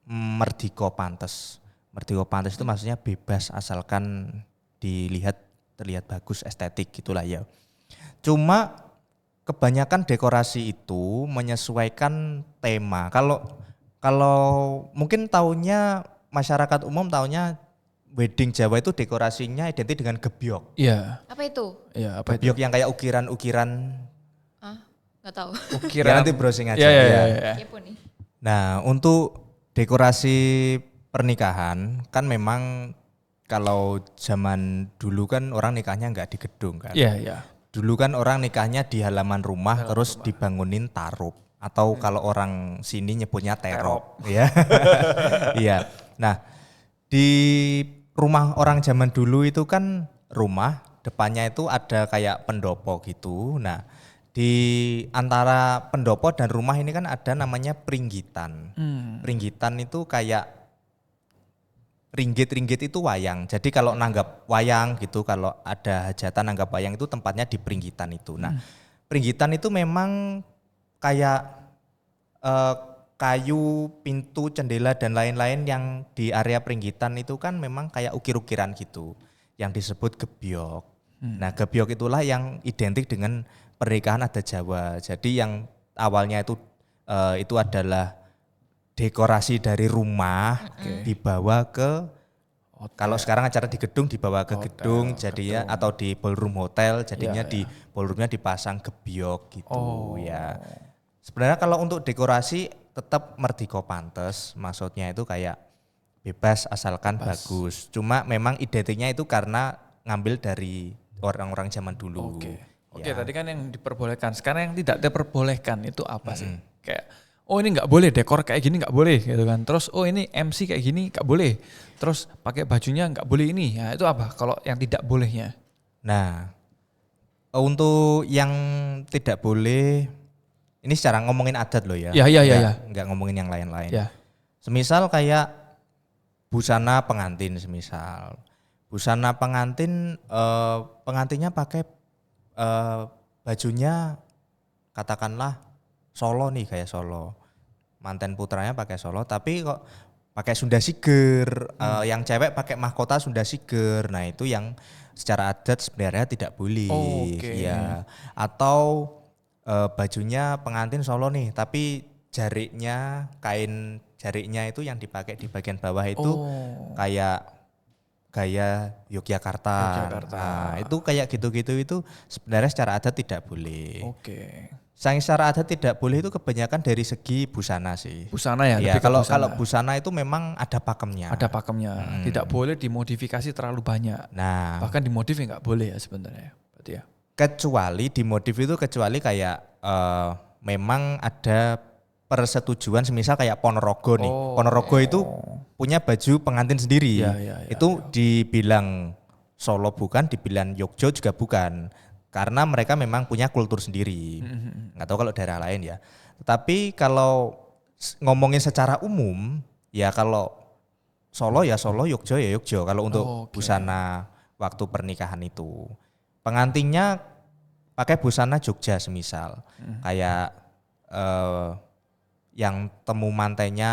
merdiko pantes. Merdiko pantes itu maksudnya bebas asalkan terlihat bagus, estetik gitulah ya. Cuma kebanyakan dekorasi itu menyesuaikan tema. Kalau mungkin taunya masyarakat umum taunya wedding Jawa itu dekorasinya identik dengan gebyok. Iya. Apa itu? Iya, apa gebyok yang kayak ukiran-ukiran. Nggak tahu. Ukiran. Ya, nanti browsing aja. Iya. Kepo nih. Nah, untuk dekorasi pernikahan kan memang kalau zaman dulu kan orang nikahnya nggak di gedung kan. Iya. Dulu kan orang nikahnya di halaman rumah terus dibangunin tarup atau kalau orang sini nyebutnya terop. Ya. Iya. Nah, di rumah orang zaman dulu itu kan rumah depannya itu ada kayak pendopo gitu. Nah, di antara pendopo dan rumah ini kan ada namanya pringgitan. Pringgitan itu kayak ringgit itu wayang. Jadi kalau nanggap wayang gitu, kalau ada hajatan nanggap wayang itu tempatnya di pringgitan itu. Nah, pringgitan itu memang kayak kayu, pintu, jendela dan lain-lain yang di area pringgitan itu kan memang kayak ukir-ukiran gitu yang disebut gebyok. Nah, gebyok itulah yang identik dengan pernikahan adat Jawa. Jadi yang awalnya itu adalah dekorasi dari rumah dibawa ke kalau sekarang acara di gedung dibawa ke gedung jadinya atau di ballroom hotel jadinya di ballroomnya dipasang gebyok gitu ya. Sebenarnya kalau untuk dekorasi tetap merdiko pantes, maksudnya itu kayak bebas asalkan bagus. Cuma memang identiknya itu karena ngambil dari orang-orang zaman dulu. Oke, tadi kan yang diperbolehkan. Sekarang yang tidak diperbolehkan itu apa sih? Kayak oh ini nggak boleh dekor kayak gini nggak boleh gitu kan. Terus oh ini MC kayak gini nggak boleh. Terus pakai bajunya nggak boleh ini. Ya itu apa? Kalau yang tidak bolehnya? Nah, untuk yang tidak boleh ini secara ngomongin adat loh ya. Iya. Nggak ngomongin yang lain-lain. Ya. Semisal kayak busana pengantin semisal. Busana pengantin pengantinnya pakai bajunya katakanlah Solo nih kayak Solo. Manten putranya pakai Solo tapi kok pakai Sunda Siger, yang cewek pakai mahkota Sunda Siger. Nah, itu yang secara adat sebenarnya tidak boleh. Ya. Atau bajunya pengantin Solo nih, tapi kain jariknya itu yang dipakai di bagian bawah itu kayak gaya Yogyakarta. Nah, itu kayak gitu-gitu itu sebenarnya secara adat tidak boleh. Yang secara adat tidak boleh itu kebanyakan dari segi busana sih. Busana ya. Ya kalau busana itu memang ada pakemnya. Ada pakemnya. Tidak boleh dimodifikasi terlalu banyak. Nah, bahkan dimodif nggak boleh ya sebenarnya. Berarti ya. Kecuali dimodif itu kayak memang ada persetujuan semisal kayak Ponorogo nih. Ponorogo itu punya baju pengantin sendiri. Itu dibilang Solo bukan, dibilang Yogyo juga bukan. Karena mereka memang punya kultur sendiri. Nggak tahu kalau daerah lain ya. Tetapi kalau ngomongin secara umum, ya kalau Solo ya Solo, Yogyo ya Yogyo. Kalau untuk busana waktu pernikahan itu. Pengantinnya pakai busana Jogja semisal. Kayak yang temu mantainya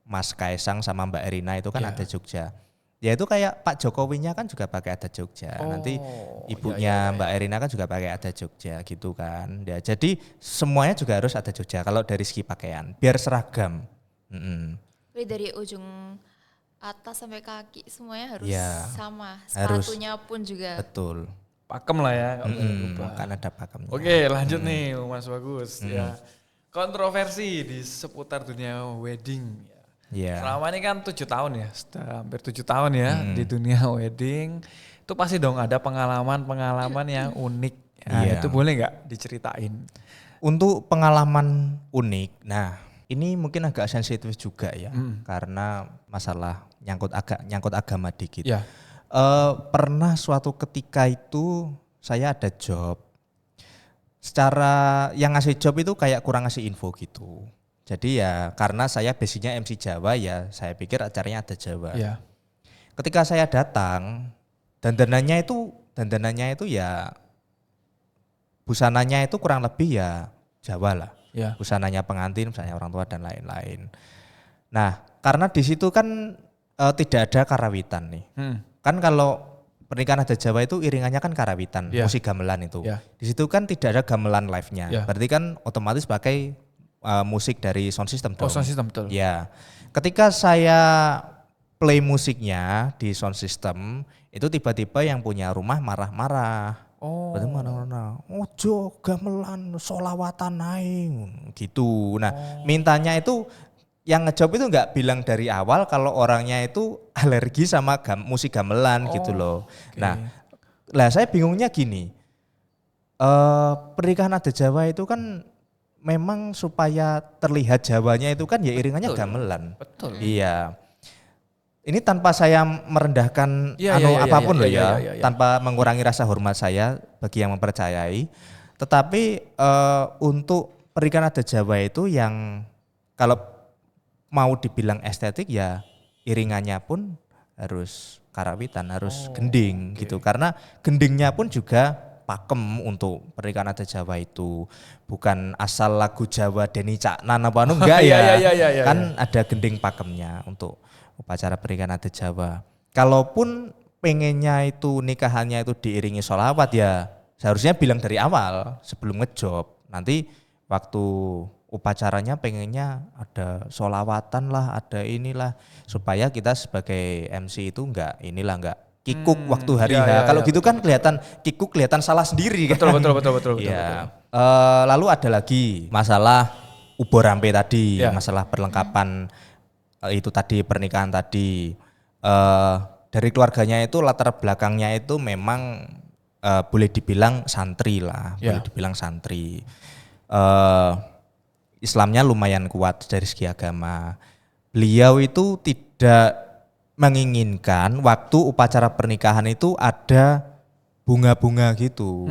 Mas Kaisang sama Mbak Erina itu kan ada Jogja. Ya itu kayak Pak Jokowinya kan juga pakai adat Jogja. Nanti ibunya Mbak Erina kan juga pakai adat Jogja gitu kan. Ya, jadi semuanya juga harus adat Jogja kalau dari segi pakaian biar seragam. Jadi dari ujung atas sampai kaki semuanya harus sama. Harus, Sepatunya pun juga. Betul. Pakem lah ya. Kan ada pakemnya. Oke, lanjut nih Mas Bagus. Ya. Kontroversi di seputar dunia wedding. Selama ini kan 7 tahun ya, sudah hampir 7 tahun ya di dunia wedding. Itu pasti dong ada pengalaman-pengalaman yang unik. Nah, itu boleh nggak diceritain? Untuk pengalaman unik, nah ini mungkin agak sensitif juga ya, karena masalah nyangkut agama dikit. Pernah suatu ketika itu saya ada job. Secara yang ngasih job itu kayak kurang ngasih info gitu. Jadi ya karena saya basicnya MC Jawa ya saya pikir acaranya ada Jawa. Ketika saya datang dandanannya itu ya busananya itu kurang lebih ya Jawa lah. Busananya pengantin, busananya orang tua dan lain-lain. Nah karena di situ kan tidak ada karawitan nih. Kan kalau pernikahan adat Jawa itu iringannya kan karawitan, musik gamelan itu. Di situ kan tidak ada gamelan live-nya. Berarti kan otomatis pakai musik dari sound system dong. Sound system betul. Ya. Ketika saya play musiknya di sound system, itu tiba-tiba yang punya rumah marah-marah. Berarti marah-marah. Ojo gamelan solawatan aing gitu. Nah, mintanya itu yang ngejob itu nggak bilang dari awal kalau orangnya itu alergi sama musik gamelan gitu loh. Nah, saya bingungnya gini. Pernikahan adat Jawa itu kan memang supaya terlihat Jawanya itu kan ya iringannya gamelan. Betul. Iya. Ini tanpa saya merendahkan apapun loh ya, tanpa mengurangi rasa hormat saya bagi yang mempercayai. Tetapi untuk pernikahan adat Jawa itu yang kalau mau dibilang estetik ya iringannya pun harus karawitan, harus gending gitu. Karena gendingnya pun juga pakem untuk pernikahan adat Jawa itu. Bukan asal lagu Jawa Deni Caknan apa enggak ya. Kan ada gending pakemnya untuk upacara pernikahan adat Jawa. Kalaupun pengennya itu nikahannya itu diiringi sholawat ya seharusnya bilang dari awal sebelum ngejob. Nanti waktu upacaranya pengennya ada sholawatan lah, ada inilah supaya kita sebagai MC itu enggak kikuk waktu hari H. Kalau gitu kan kelihatan kikuk, kelihatan salah sendiri kan. Betul. Iya. Lalu ada lagi masalah ubor rampe tadi, masalah perlengkapan itu tadi pernikahan tadi. Dari keluarganya itu latar belakangnya itu memang boleh dibilang santri lah, boleh dibilang santri. Islamnya lumayan kuat dari segi agama. Beliau itu tidak menginginkan waktu upacara pernikahan itu ada bunga-bunga gitu.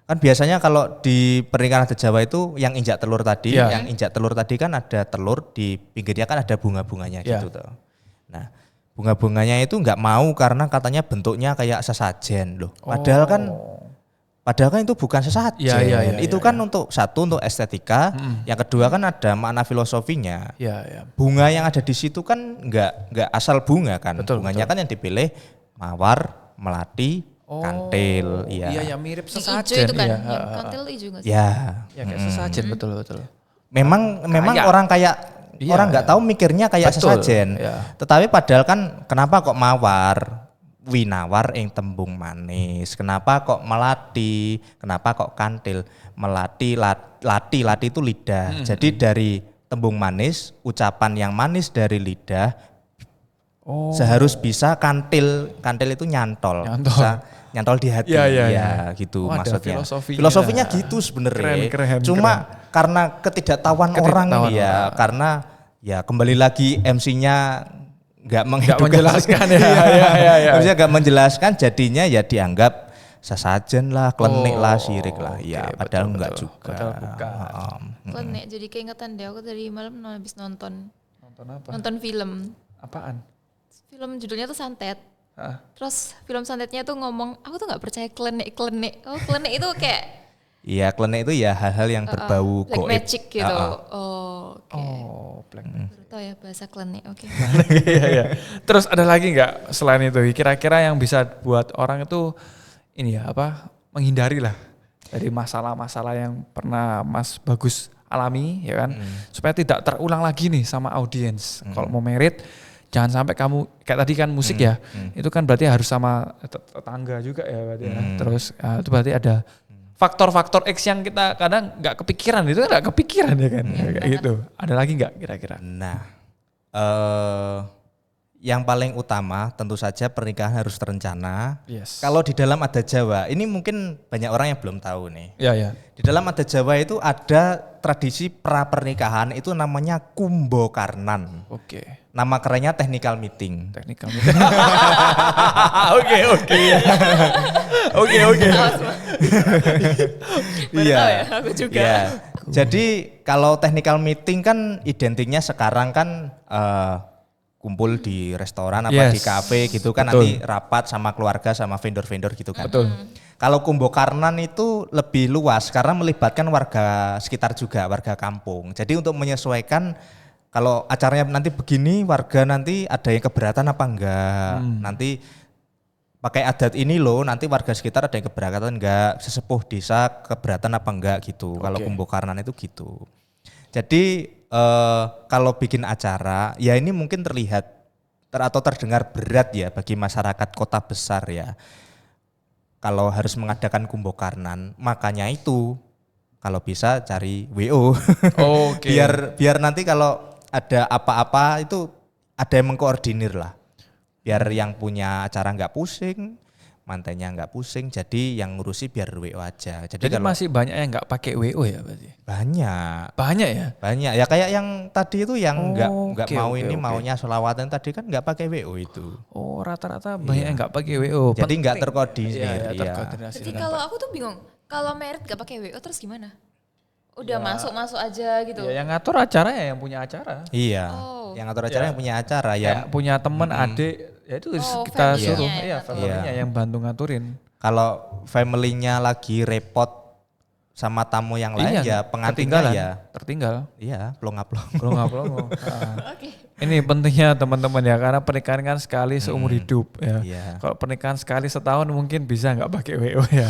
Kan biasanya kalau di pernikahan adat Jawa itu yang injak telur tadi, yang injak telur tadi kan ada telur di pinggirnya kan ada bunga-bunganya gitu tuh. Nah, bunga-bunganya itu nggak mau karena katanya bentuknya kayak sesajen loh. Padahal kan itu bukan sesajen. Itu kan untuk satu untuk estetika, yang kedua kan ada makna filosofinya. Bunga yang ada di situ kan nggak asal bunga kan. Bunganya kan yang dipilih mawar, melati, kantil. Iya, mirip Yang sesajen. hijau itu kan, yang kantil hijau nggak sih? Ya, kayak sesajen betul. memang orang orang nggak tahu mikirnya kayak sesajen. Tetapi padahal kan kenapa kok mawar? Winawar ing tembung manis. Kenapa kok melati? Kenapa kok kantil? Melati, lati itu lidah. Jadi dari tembung manis, ucapan yang manis dari lidah seharus bisa kantil itu nyantol. Bisa nyantol di hati. Gitu maksudnya. Filosofinya gitu sebenarnya. Cuma karena ketidaktahuan orang ya, karena ya kembali lagi MC-nya nggak menjelaskan Maksudnya nggak menjelaskan jadinya ya dianggap sesajen lah, klenik lah, syirik lah. Ya padahal enggak juga. Padahal bukan. Klenik jadi keingetan deh aku tadi malam habis nonton. Nonton apa? Nonton film. Apaan? Film judulnya tuh Santet. Terus film santetnya tuh ngomong, aku tuh nggak percaya klenik. Oh klenik itu kayak iya, klenik itu ya hal-hal yang berbau black goib. magic gitu. Black magic. Baru tahu ya bahasa klenik. Oke. Iya. Terus ada lagi nggak selain itu? Kira-kira yang bisa buat orang itu ini ya menghindari lah dari masalah-masalah yang pernah Mas Bagus alami ya kan, supaya tidak terulang lagi nih sama audiens. Kalau mau merit jangan sampai kamu kayak tadi kan musik ya, itu kan berarti harus sama tetangga juga ya berarti ya. Terus itu berarti ada faktor-faktor X yang kita kadang nggak kepikiran, itu kan nggak kepikiran ya kan, kayak gitu. Ada lagi nggak kira-kira? Nah, yang paling utama tentu saja pernikahan harus terencana. Kalau di dalam adat Jawa, ini mungkin banyak orang yang belum tahu nih. Di dalam adat Jawa itu ada tradisi pra pernikahan itu namanya kumbokarnan. Nama kerennya technical meeting. Oke. Iya. Aku juga. Iya. Jadi kalau technical meeting kan identiknya sekarang kan kumpul di restoran apa di kafe gitu kan. Nanti rapat sama keluarga sama vendor-vendor gitu kan. Kalau kumbokarnan itu lebih luas karena melibatkan warga sekitar juga, warga kampung. Jadi untuk menyesuaikan kalau acaranya nanti begini, warga nanti ada yang keberatan apa enggak. Nanti pakai adat ini loh, nanti warga sekitar ada yang keberatan enggak, sesepuh desa keberatan apa enggak gitu. Kalau kumbokarnan itu gitu. Jadi kalau bikin acara, ya ini mungkin terlihat atau terdengar berat ya bagi masyarakat kota besar ya. Kalau harus mengadakan kumbokarnan, makanya itu kalau bisa cari WO. biar nanti kalau ada apa-apa itu ada yang mengkoordinir lah. Biar yang punya acara nggak pusing, mantennya nggak pusing, jadi yang ngurusi biar WO aja. Jadi Jadi kalau masih banyak yang nggak pakai WO ya berarti. banyak Ya. ya kayak yang tadi itu yang nggak Oke, mau oke, ini oke. maunya sholawatan tadi kan nggak pakai WO itu. Oh, rata-rata banyak yang nggak pakai WO. Jadi nggak Penting. terkoordinir, Iya, ya. terkoordinasi. Jadi dengan kalau aku tuh bingung, kalau merit gak pakai WO terus gimana? Udah masuk aja gitu. Ya, yang ngatur acara ya yang punya acara. Iya. Oh. Yang atur acara yang punya acara Ya, ya. punya teman, adik, ya itu kita family-nya suruh. yang Iya, ngatur. family-nya yang bantu ngaturin. Kalau family-nya lagi repot sama tamu yang lain ya pengantinnya ketinggalan, ya. tertinggal. Iya, plong-plong. Pelongo. Ini pentingnya teman-teman ya, karena pernikahan kan sekali seumur hidup ya. Iya. Kalau pernikahan sekali setahun mungkin bisa nggak pakai WO ya.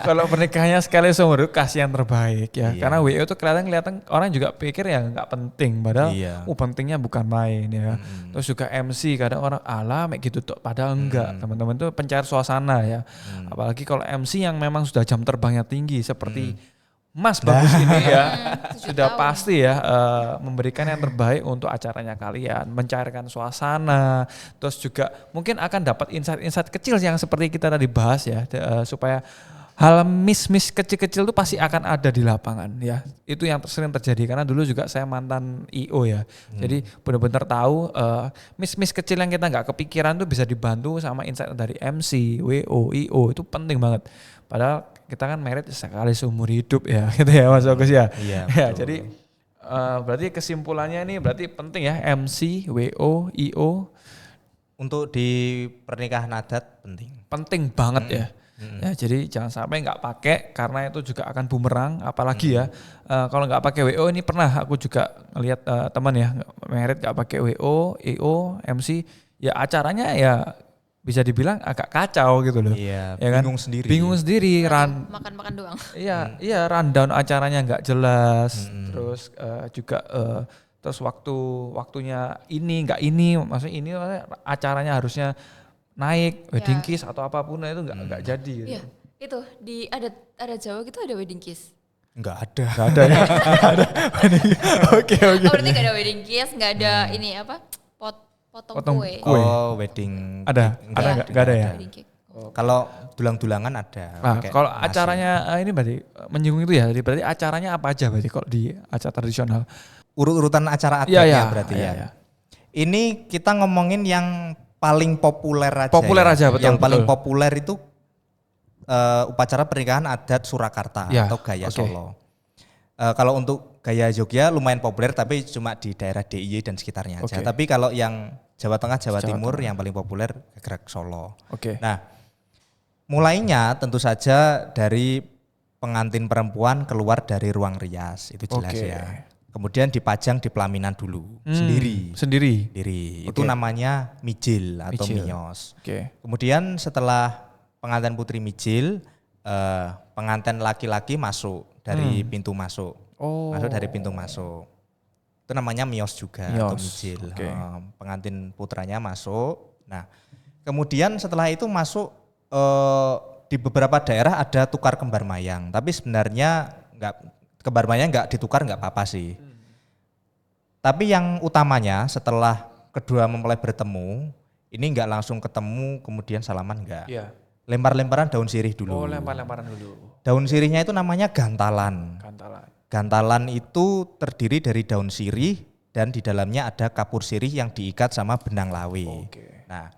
Kalau pernikahannya sekali seumur hidup kasih yang terbaik ya. Iya. Karena WO itu kelihatan orang juga pikir ya nggak penting, padahal Iya. pentingnya bukan main ya. Terus juga MC kadang orang mek gitu tuh, padahal enggak. Teman-teman tuh pencair suasana ya. Apalagi kalau MC yang memang sudah jam terbangnya tinggi seperti Mas bagus ini ya, 7 sudah tahun. pasti ya memberikan yang terbaik untuk acaranya kalian, mencairkan suasana, terus juga mungkin akan dapat insight-insight kecil yang seperti kita tadi bahas ya, supaya hal miss kecil-kecil itu pasti akan ada di lapangan ya. Itu yang sering terjadi karena dulu juga saya mantan IO ya. Jadi benar-benar tahu miss kecil yang kita nggak kepikiran tuh bisa dibantu sama insight dari MC, WO, IO, itu penting banget. Padahal kita kan merit sekali seumur hidup ya, gitu ya Mas Agus ya. Iya, Ya, betul. jadi berarti kesimpulannya ini berarti penting ya MC, WO, IO Untuk di pernikahan adat penting. penting banget ya. Ya, jadi jangan sampai nggak pakai karena itu juga akan bumerang. Apalagi ya kalau nggak pakai WO, ini pernah aku juga ngelihat teman ya merit nggak pakai WO, IO, MC, ya acaranya ya bisa dibilang agak kacau gitu loh. Iya, Ya kan? bingung sendiri. Bingung sendiri, Makan-makan doang. Iya rundown acaranya nggak jelas, terus juga terus waktunya ini nggak ini, maksudnya ini acaranya harusnya naik wedding Ya. kiss atau apapun itu nggak jadi. Gitu. Iya, itu di ada Jawa gitu ada wedding kiss. Enggak ada. Nggak ada ya. Oke. Oh, berarti gak ada wedding kiss, gak ada ini apa? Potong Potong kue. kue. Oh, wedding Ada? cake. Ada nggak ada ya? Wedding cake. Kalau dulang-dulangan ada. Nah, pakai kalau nasi. acaranya ini berarti menyinggung itu ya, jadi berarti acaranya apa aja berarti kalau di acara tradisional? Urut-urutan acara Iya, adatnya iya, berarti iya, ya. iya. Ini kita ngomongin yang paling populer aja. Populer ya. aja, betul, Yang paling betul. populer itu upacara pernikahan adat Surakarta Ya, atau Gaya oke. Solo. Kalau untuk Gaya Jogja lumayan populer tapi cuma di daerah DIY dan sekitarnya aja. Oke. Tapi kalau yang Jawa Tengah, Jawa Jawa Timur Tengah. yang paling populer Gerak Solo. Oke. Nah, mulainya tentu saja dari pengantin perempuan keluar dari ruang rias, itu jelas Oke. ya. Kemudian dipajang di pelaminan dulu, sendiri. Sendiri. Itu Oke. namanya mijil atau Mijil. minyos. Oke. Kemudian setelah pengantin putri mijil, pengantin laki-laki masuk dari pintu masuk. Oh. Masuk dari pintu masuk. Itu namanya mios juga atau Mios, mijil. oke. Pengantin putranya masuk. Nah, kemudian setelah itu masuk di beberapa daerah ada tukar kembar mayang, tapi sebenarnya kembar mayang nggak ditukar nggak apa-apa sih. Tapi yang utamanya setelah kedua mempelai bertemu, ini nggak langsung ketemu kemudian salaman nggak. Iya. Lempar-lemparan daun sirih dulu. Oh, lempar-lemparan dulu. Daun sirihnya itu namanya gantalan. Kantalan. Gantalan itu terdiri dari daun sirih dan di dalamnya ada kapur sirih yang diikat sama benang lawe. Oke. Nah,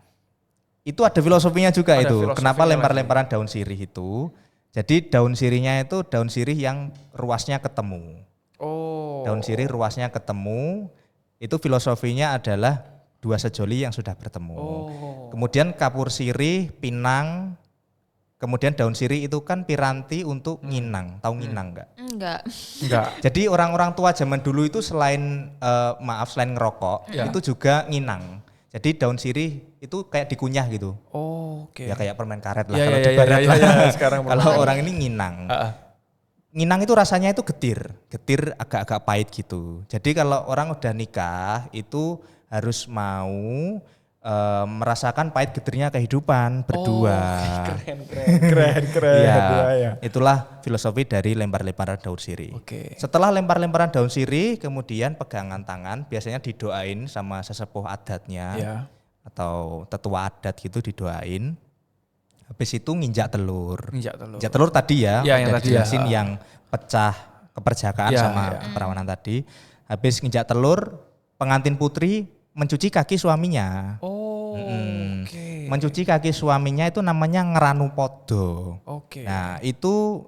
itu ada filosofinya juga Ada itu. filosofinya Kenapa lagi. lempar-lemparan daun sirih itu? Jadi daun sirihnya itu daun sirih yang ruasnya ketemu. Oh. Daun sirih ruasnya ketemu, itu filosofinya adalah dua sejoli yang sudah bertemu. Oh. Kemudian kapur sirih, pinang, kemudian daun sirih itu kan piranti untuk nginang. Tahu nginang enggak? Enggak. Enggak. Jadi orang-orang tua zaman dulu itu selain selain ngerokok, Ya. itu juga nginang. Jadi daun sirih itu kayak dikunyah gitu. Oh, oke. Ya kayak permen karet lah Iya, kalau iya, di iya, barat iya, lah. iya, sekarang Kalau permen. orang ini nginang. Nginang itu rasanya itu getir agak-agak pahit gitu. Jadi kalau orang udah nikah itu harus mau merasakan pahit getirnya kehidupan berdua. Keren. Iya, Berdua ya. itulah filosofi dari lempar-lemparan daun sirih. Oke. Setelah lempar-lemparan daun sirih, kemudian pegangan tangan, biasanya didoain sama sesepuh adatnya Ya. atau tetua adat gitu didoain. Habis itu nginjak telur. Nginjak telur. Nginjak telur tadi ya, Ya, yang udah tadi dijelasin ya. yang pecah keperjakaan Ya, sama ya. keperawanan tadi. Habis nginjak telur, pengantin putri mencuci kaki suaminya. Oh, oke. Mencuci kaki suaminya itu namanya ngeranu podo. Oke. Nah, itu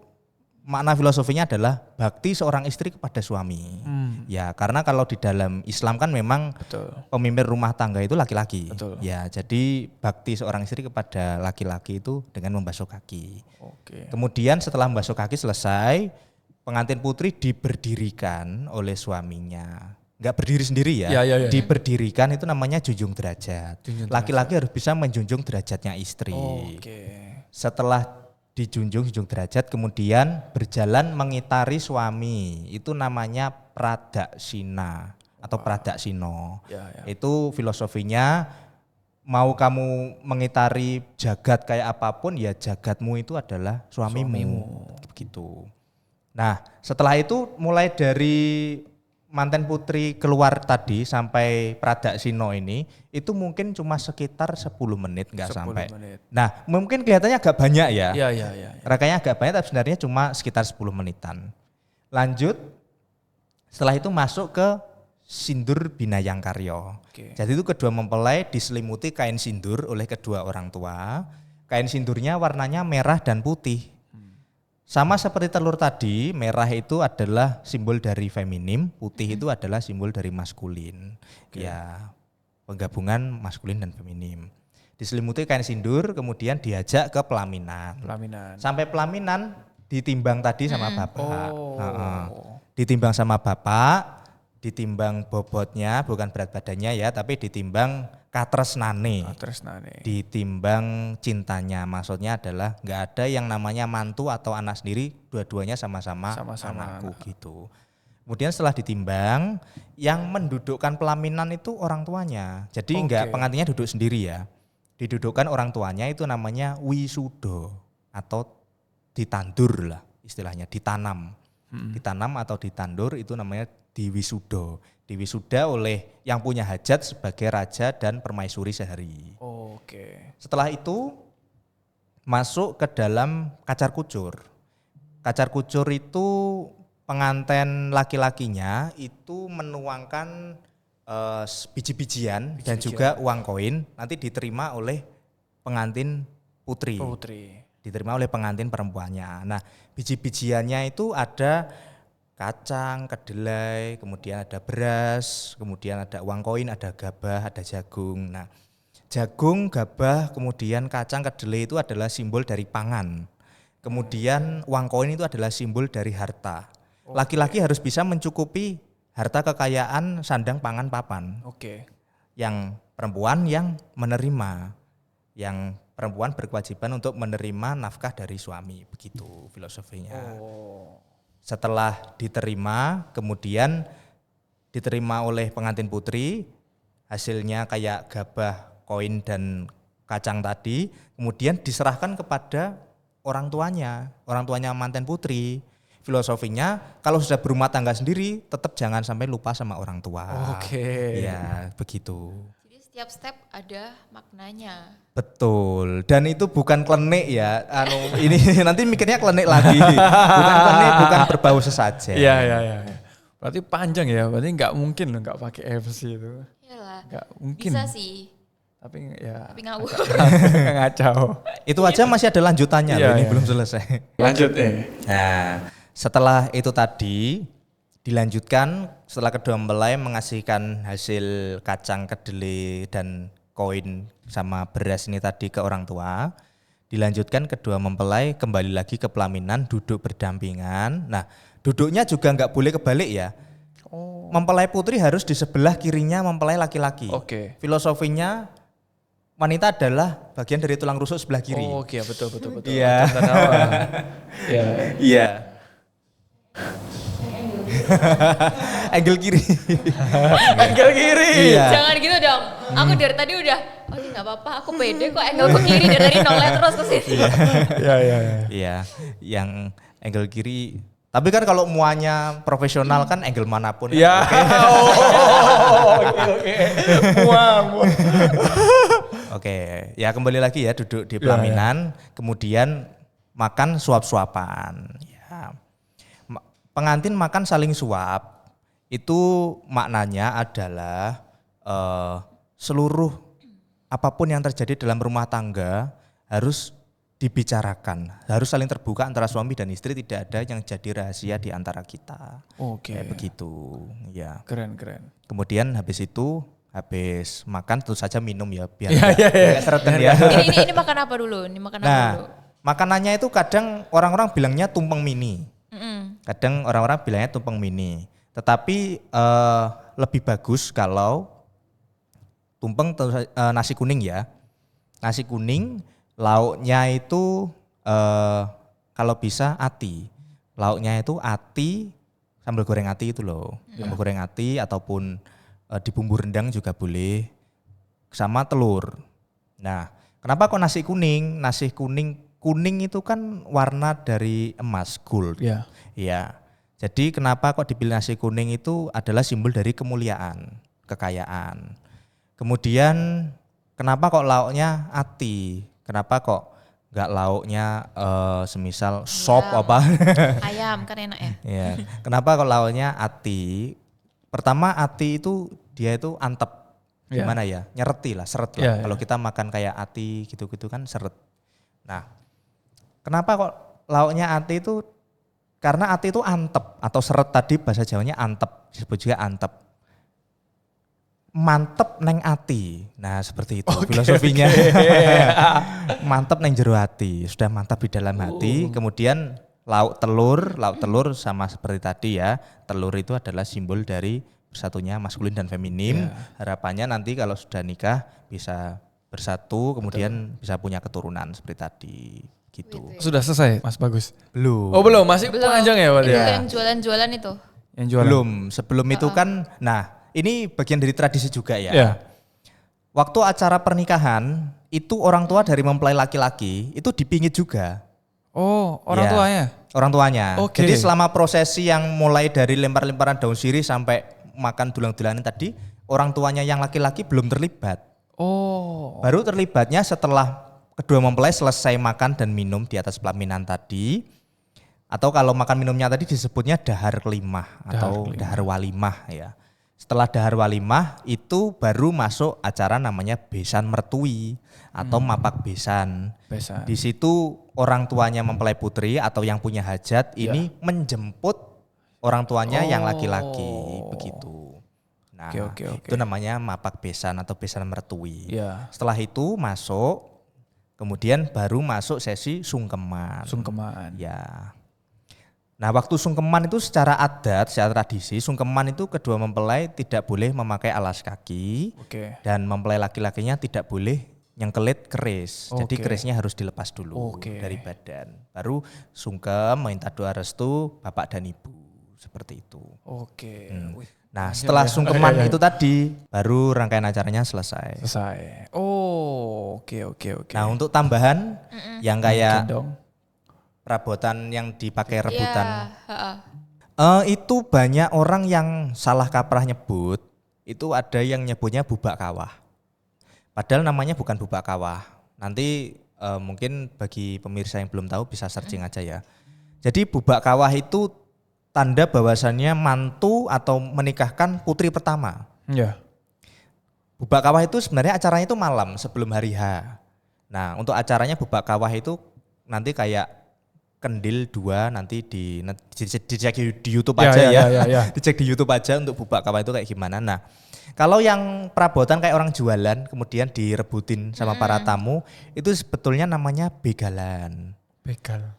makna filosofinya adalah bakti seorang istri kepada suami. Ya, karena kalau di dalam Islam kan memang Betul. pemimpin rumah tangga itu laki-laki. Betul. Ya, jadi bakti seorang istri kepada laki-laki itu dengan membasuh kaki. Oke. Kemudian setelah membasuh kaki selesai, pengantin putri diberdirikan oleh suaminya. Enggak berdiri sendiri ya. Ya. Diberdirikan itu namanya junjung derajat. Junjung Laki-laki harus bisa menjunjung derajatnya istri. Oke. Setelah dijunjung derajat kemudian berjalan mengitari suami. Itu namanya pradaksina atau pradaksino. Ya. Itu filosofinya, mau kamu mengitari jagat kayak apapun ya jagatmu itu adalah suamimu. Begitu. Nah, setelah itu mulai dari manten putri keluar tadi sampai pradaksino ini itu mungkin cuma sekitar 10 menit enggak 10 sampai. menit. Nah, mungkin kelihatannya agak banyak ya. Iya. Rakanya agak banyak tapi sebenarnya cuma sekitar 10 menitan. Lanjut, setelah itu masuk ke sindur binayang karyo. Oke. Jadi itu kedua mempelai diselimuti kain sindur oleh kedua orang tua. Kain sindurnya warnanya merah dan putih. Sama seperti telur tadi, merah itu adalah simbol dari feminim, putih itu adalah simbol dari maskulin. Ya, penggabungan maskulin dan feminim. Diselimuti kain sindur, kemudian diajak ke pelaminan. Sampai pelaminan ditimbang tadi sama bapak. Ditimbang sama bapak, ditimbang bobotnya, bukan berat badannya ya, tapi ditimbang katresnane. Ditimbang cintanya, maksudnya adalah nggak ada yang namanya mantu atau anak sendiri, dua-duanya sama-sama anakku gitu. Kemudian setelah ditimbang, yang mendudukkan pelaminan itu orang tuanya. Jadi nggak pengantinnya duduk sendiri ya. Didudukkan orang tuanya itu namanya wisudo atau ditandur lah istilahnya, ditanam. Ditanam atau ditandur itu namanya diwisudo. Diwisuda oleh yang punya hajat sebagai raja dan permaisuri sehari. Setelah itu masuk ke dalam kacar kucur. Kacar kucur itu pengantin laki-lakinya itu menuangkan biji-bijian dan juga uang koin nanti diterima oleh pengantin putri. Diterima oleh pengantin perempuannya. Nah, biji-bijiannya itu ada kacang, kedelai, kemudian ada beras, kemudian ada uang koin, ada gabah, ada jagung. Nah, jagung, gabah, kemudian kacang, kedelai itu adalah simbol dari pangan. Kemudian uang koin itu adalah simbol dari harta. Laki-laki harus bisa mencukupi harta kekayaan sandang pangan papan. Yang perempuan yang menerima, yang perempuan berkewajiban untuk menerima nafkah dari suami, begitu filosofinya. Setelah diterima, kemudian diterima oleh pengantin putri, hasilnya kayak gabah, koin dan kacang tadi, kemudian diserahkan kepada orang tuanya manten putri. Filosofinya kalau sudah berumah tangga sendiri, tetap jangan sampai lupa sama orang tua. Ya, begitu. Jadi setiap step ada maknanya. Betul, dan itu bukan klenik ya, ini nanti mikirnya klenik lagi, bukan klenik, bukan berbau sesajen. Iya. Berarti panjang ya, berarti nggak mungkin loh nggak pakai FC itu. Iyalah. Nggak mungkin. Bisa sih. Tapi ya. Tapi ngawur. Ngacau. Itu aja masih ada lanjutannya loh, ini belum selesai. Lanjut Nah, setelah itu tadi dilanjutkan setelah kedua mempelai mengasihkan hasil kacang, kedelai dan koin sama beras ini tadi ke orang tua, dilanjutkan kedua mempelai kembali lagi ke pelaminan, duduk berdampingan. Nah, duduknya juga nggak boleh kebalik ya. Mempelai putri harus di sebelah kirinya mempelai laki-laki. Filosofinya wanita adalah bagian dari tulang rusuk sebelah kiri. Betul. Iya. Iya. Angle kiri. Angle kiri. Iya. Jangan gitu dong. Aku dari tadi udah, ini nggak apa-apa, aku pede kok angle ke kiri dari nolnya terus ke sini. Iya. Yang angle kiri. Tapi kan kalau muanya profesional kan angle manapun. Oke. Muah. Oke, ya kembali lagi ya duduk di pelaminan, kemudian makan suap-suapan. Ya. Pengantin makan saling suap, itu maknanya adalah seluruh apapun yang terjadi dalam rumah tangga harus dibicarakan, harus saling terbuka antara suami dan istri, tidak ada yang jadi rahasia di antara kita. Oke. Kayak begitu, ya. Keren. Kemudian habis makan tentu saja minum ya biar Iya. nggak sereten ya. Ini makan apa dulu? Ini makan apa dulu? Nah, makanannya itu kadang orang-orang bilangnya tumpeng mini. Kadang orang-orang bilangnya tumpeng mini. Tetapi lebih bagus kalau tumpeng nasi kuning ya. Nasi kuning, lauknya itu kalau bisa ati. Lauknya itu ati, sambal goreng ati itu loh. Sambal goreng ati ataupun di bumbu rendang juga boleh, sama telur. Nah, kenapa kok nasi kuning? Nasi kuning itu kan warna dari emas, gold. Iya. Iya. Jadi kenapa kok dipilih nasi kuning itu adalah simbol dari kemuliaan, kekayaan. Kemudian kenapa kok lauknya ati? Kenapa kok nggak lauknya semisal sop Ayam. apa? Ayam kan enak ya. Iya. Kenapa kok lauknya ati? Pertama ati itu dia itu antep, gimana ya, nyereti lah, seret lah. Yeah, Kalau kita makan kayak ati gitu-gitu kan seret. Nah, kenapa kok lauknya ati itu? Karena ati itu antep atau seret tadi bahasa Jawanya antep, disebut juga antep. Mantep neng ati, nah seperti itu filosofinya. Mantep neng jero hati, sudah mantap di dalam hati. Kemudian lauk telur sama seperti tadi ya. Telur itu adalah simbol dari bersatunya maskulin dan feminim. Harapannya nanti kalau sudah nikah bisa bersatu, kemudian bisa punya keturunan seperti tadi. Gitu. Sudah selesai, Mas Bagus? Belum. Oh belum, masih panjang ya berarti Itu ya? yang jualan-jualan itu. Yang jualan? Belum. Sebelum itu kan, nah ini bagian dari tradisi juga ya. Iya. Waktu acara pernikahan itu orang tua dari mempelai laki-laki itu dipingit juga. Oh, orang Ya, tuanya? Orang tuanya. Oke. Jadi selama prosesi yang mulai dari lempar-lemparan daun sirih sampai makan dulang-dulanan tadi, orang tuanya yang laki-laki belum terlibat. Oh. Baru terlibatnya setelah kedua mempelai selesai makan dan minum di atas pelaminan tadi. Atau kalau makan minumnya tadi disebutnya dahar kelimah atau dahar walimah ya. Setelah dahar walimah itu baru masuk acara namanya besan mertui atau mapak besan. Besan. Di situ orang tuanya mempelai putri atau yang punya hajat ini menjemput orang tuanya yang laki-laki begitu. Nah, Oke. itu namanya mapak besan atau besan mertui. Iya. Setelah itu masuk, kemudian baru masuk sesi sungkeman. Sungkeman. Ya. Nah, waktu sungkeman itu secara adat, secara tradisi, sungkeman itu kedua mempelai tidak boleh memakai alas kaki. Oke. Dan mempelai laki-lakinya tidak boleh nyengkelit keris. Jadi kerisnya harus dilepas dulu dari badan. Baru sungkem minta doa restu bapak dan ibu. Seperti itu. Oke. Nah, setelah sungkeman itu tadi baru rangkaian acaranya selesai. Selesai. Oh, oke. Nah, untuk tambahan yang kayak Dong. perabotan yang dipakai rebutan. Iya, heeh. Itu banyak orang yang salah kaprah nyebut. Itu ada yang nyebutnya bubak kawah. Padahal namanya bukan bubak kawah. Nanti mungkin bagi pemirsa yang belum tahu bisa searching aja ya. Jadi bubak kawah itu tanda bahwasannya mantu atau menikahkan putri pertama. Iya. Bubak kawah itu sebenarnya acaranya itu malam sebelum hari H. Nah, untuk acaranya bubak kawah itu nanti kayak kendil 2 nanti dicek di YouTube aja ya. Dicek di YouTube aja untuk bubak kawah itu kayak gimana. Nah, kalau yang perabotan kayak orang jualan kemudian direbutin sama para tamu itu sebetulnya namanya begalan.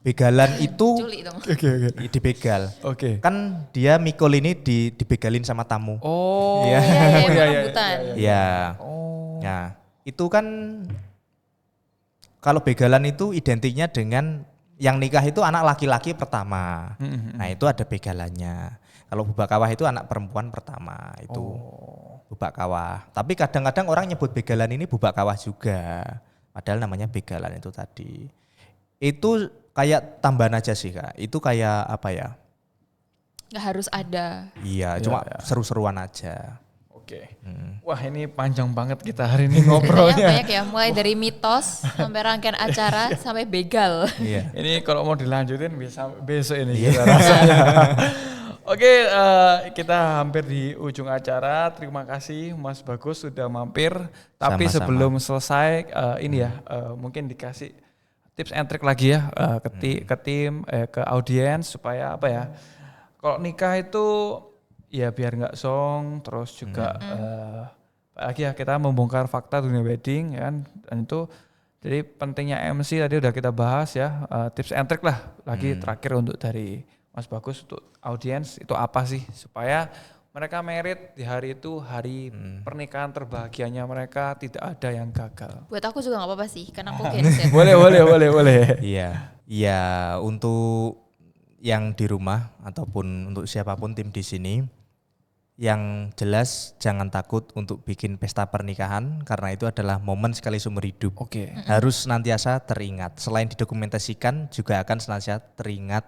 Begalan itu Culi dong. dibegal. Oke. Kan dia mikul ini dibegalin sama tamu. Oh. Iya. Iya, rebutan. Iya. Oh. Nah, itu kan kalau begalan itu identiknya dengan yang nikah itu anak laki-laki pertama. Nah, itu ada begalannya. Kalau bubak kawah itu anak perempuan pertama, itu bubak kawah. Tapi kadang-kadang orang nyebut begalan ini bubak kawah juga. Padahal namanya begalan itu tadi. Itu kayak tambahan aja sih, Kak. Itu kayak apa ya? Nggak harus ada. Iya, cuma seru-seruan aja. Oke. Wah ini panjang banget kita hari ini ngobrolnya. Banyak ya, mulai dari mitos sampai rangkaian acara sampai begal. Iya. Ini kalau mau dilanjutin bisa besok ini kita rasanya. Oke, kita hampir di ujung acara. Terima kasih Mas Bagus sudah mampir. Tapi Sama-sama. sebelum selesai ini ya, mungkin dikasih tips and trick lagi ya ke tim, ke audiens supaya apa ya? Kalau nikah itu ya biar nggak song, terus juga lagi ya kita membongkar fakta dunia wedding ya kan, dan itu jadi pentingnya MC tadi udah kita bahas ya, tips and trick lah lagi terakhir untuk dari Mas Bagus untuk audiens itu apa sih supaya mereka merit di hari itu hari pernikahan terbahagianya mereka, tidak ada yang gagal. Buat aku juga nggak apa-apa sih, karena aku Cancer. boleh. Iya. Ya untuk yang di rumah ataupun untuk siapapun tim di sini, yang jelas jangan takut untuk bikin pesta pernikahan karena itu adalah momen sekali seumur hidup. Oke. Harus senantiasa teringat. Selain didokumentasikan juga akan senantiasa teringat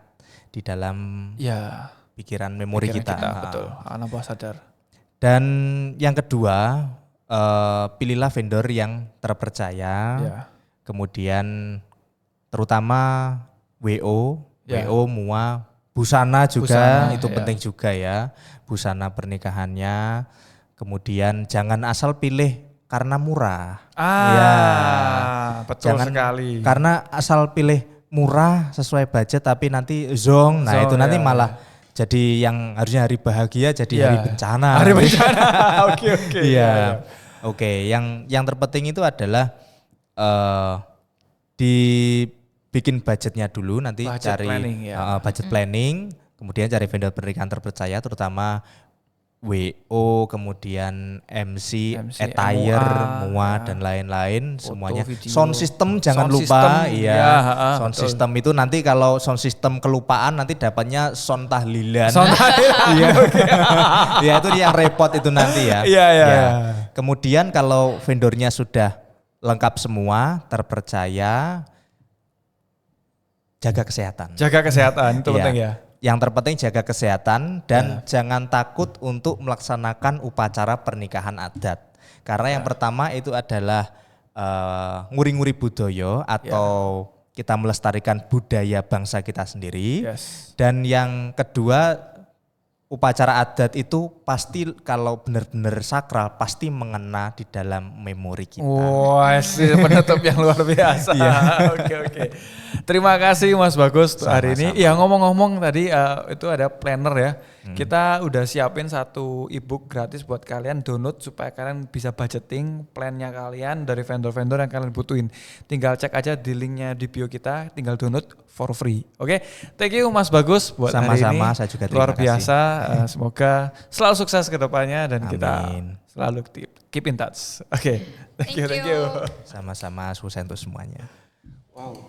di dalam Ya. pikiran memori Pikiran kita. betul. Anak bawah sadar. Dan yang kedua, pilihlah vendor yang terpercaya. Ya. Kemudian terutama WO, Ya. WO, MUA, busana juga Busana, itu ya. penting juga ya. Busana pernikahannya. Kemudian jangan asal pilih karena murah. Ya. Betul Jangan sekali. karena asal pilih murah sesuai budget tapi nanti zong. Nah, Zong, itu nanti ya, malah jadi yang harusnya hari bahagia jadi Ya. hari bencana. Hari bencana. Oke. Iya. Oke, yang terpenting itu adalah dibikin budgetnya dulu, nanti Budget cari planning, ya. budget planning, kemudian cari vendor pernikahan terpercaya terutama WO, kemudian MC, attire, MUA ya. dan lain-lain Foto, semuanya. video. Sound system jangan Sound lupa, system, iya. ya, Sound betul. system itu nanti kalau sound system kelupaan nanti dapatnya sound tahlilan. Iya. Ya itu yang repot itu nanti ya. Iya. Ya. Kemudian kalau vendornya sudah lengkap semua, terpercaya, jaga kesehatan. Jaga kesehatan itu Iya. penting ya. Yang terpenting jaga kesehatan dan jangan takut untuk melaksanakan upacara pernikahan adat. Karena yang pertama itu adalah nguri-nguri budaya atau kita melestarikan budaya bangsa kita sendiri. Yes. Dan yang kedua, upacara adat itu pasti kalau benar-benar sakral pasti mengena di dalam memori kita. Wah, sih penutup yang luar biasa. Oke. Terima kasih Mas Bagus untuk hari ini. Sama-sama. Ya ngomong-ngomong tadi itu ada planner ya. Kita udah siapin satu ebook gratis buat kalian download supaya kalian bisa budgeting plannya kalian dari vendor-vendor yang kalian butuhin. Tinggal cek aja di linknya di bio kita, tinggal download for free. Oke, thank you Mas Bagus buat hari ini. Sama-sama, saya juga terima luar biasa. kasih. Semoga selalu sukses ke depannya dan kita Amin. selalu keep in touch. Oke, thank you. Sama-sama, sukses untuk semuanya. Wow.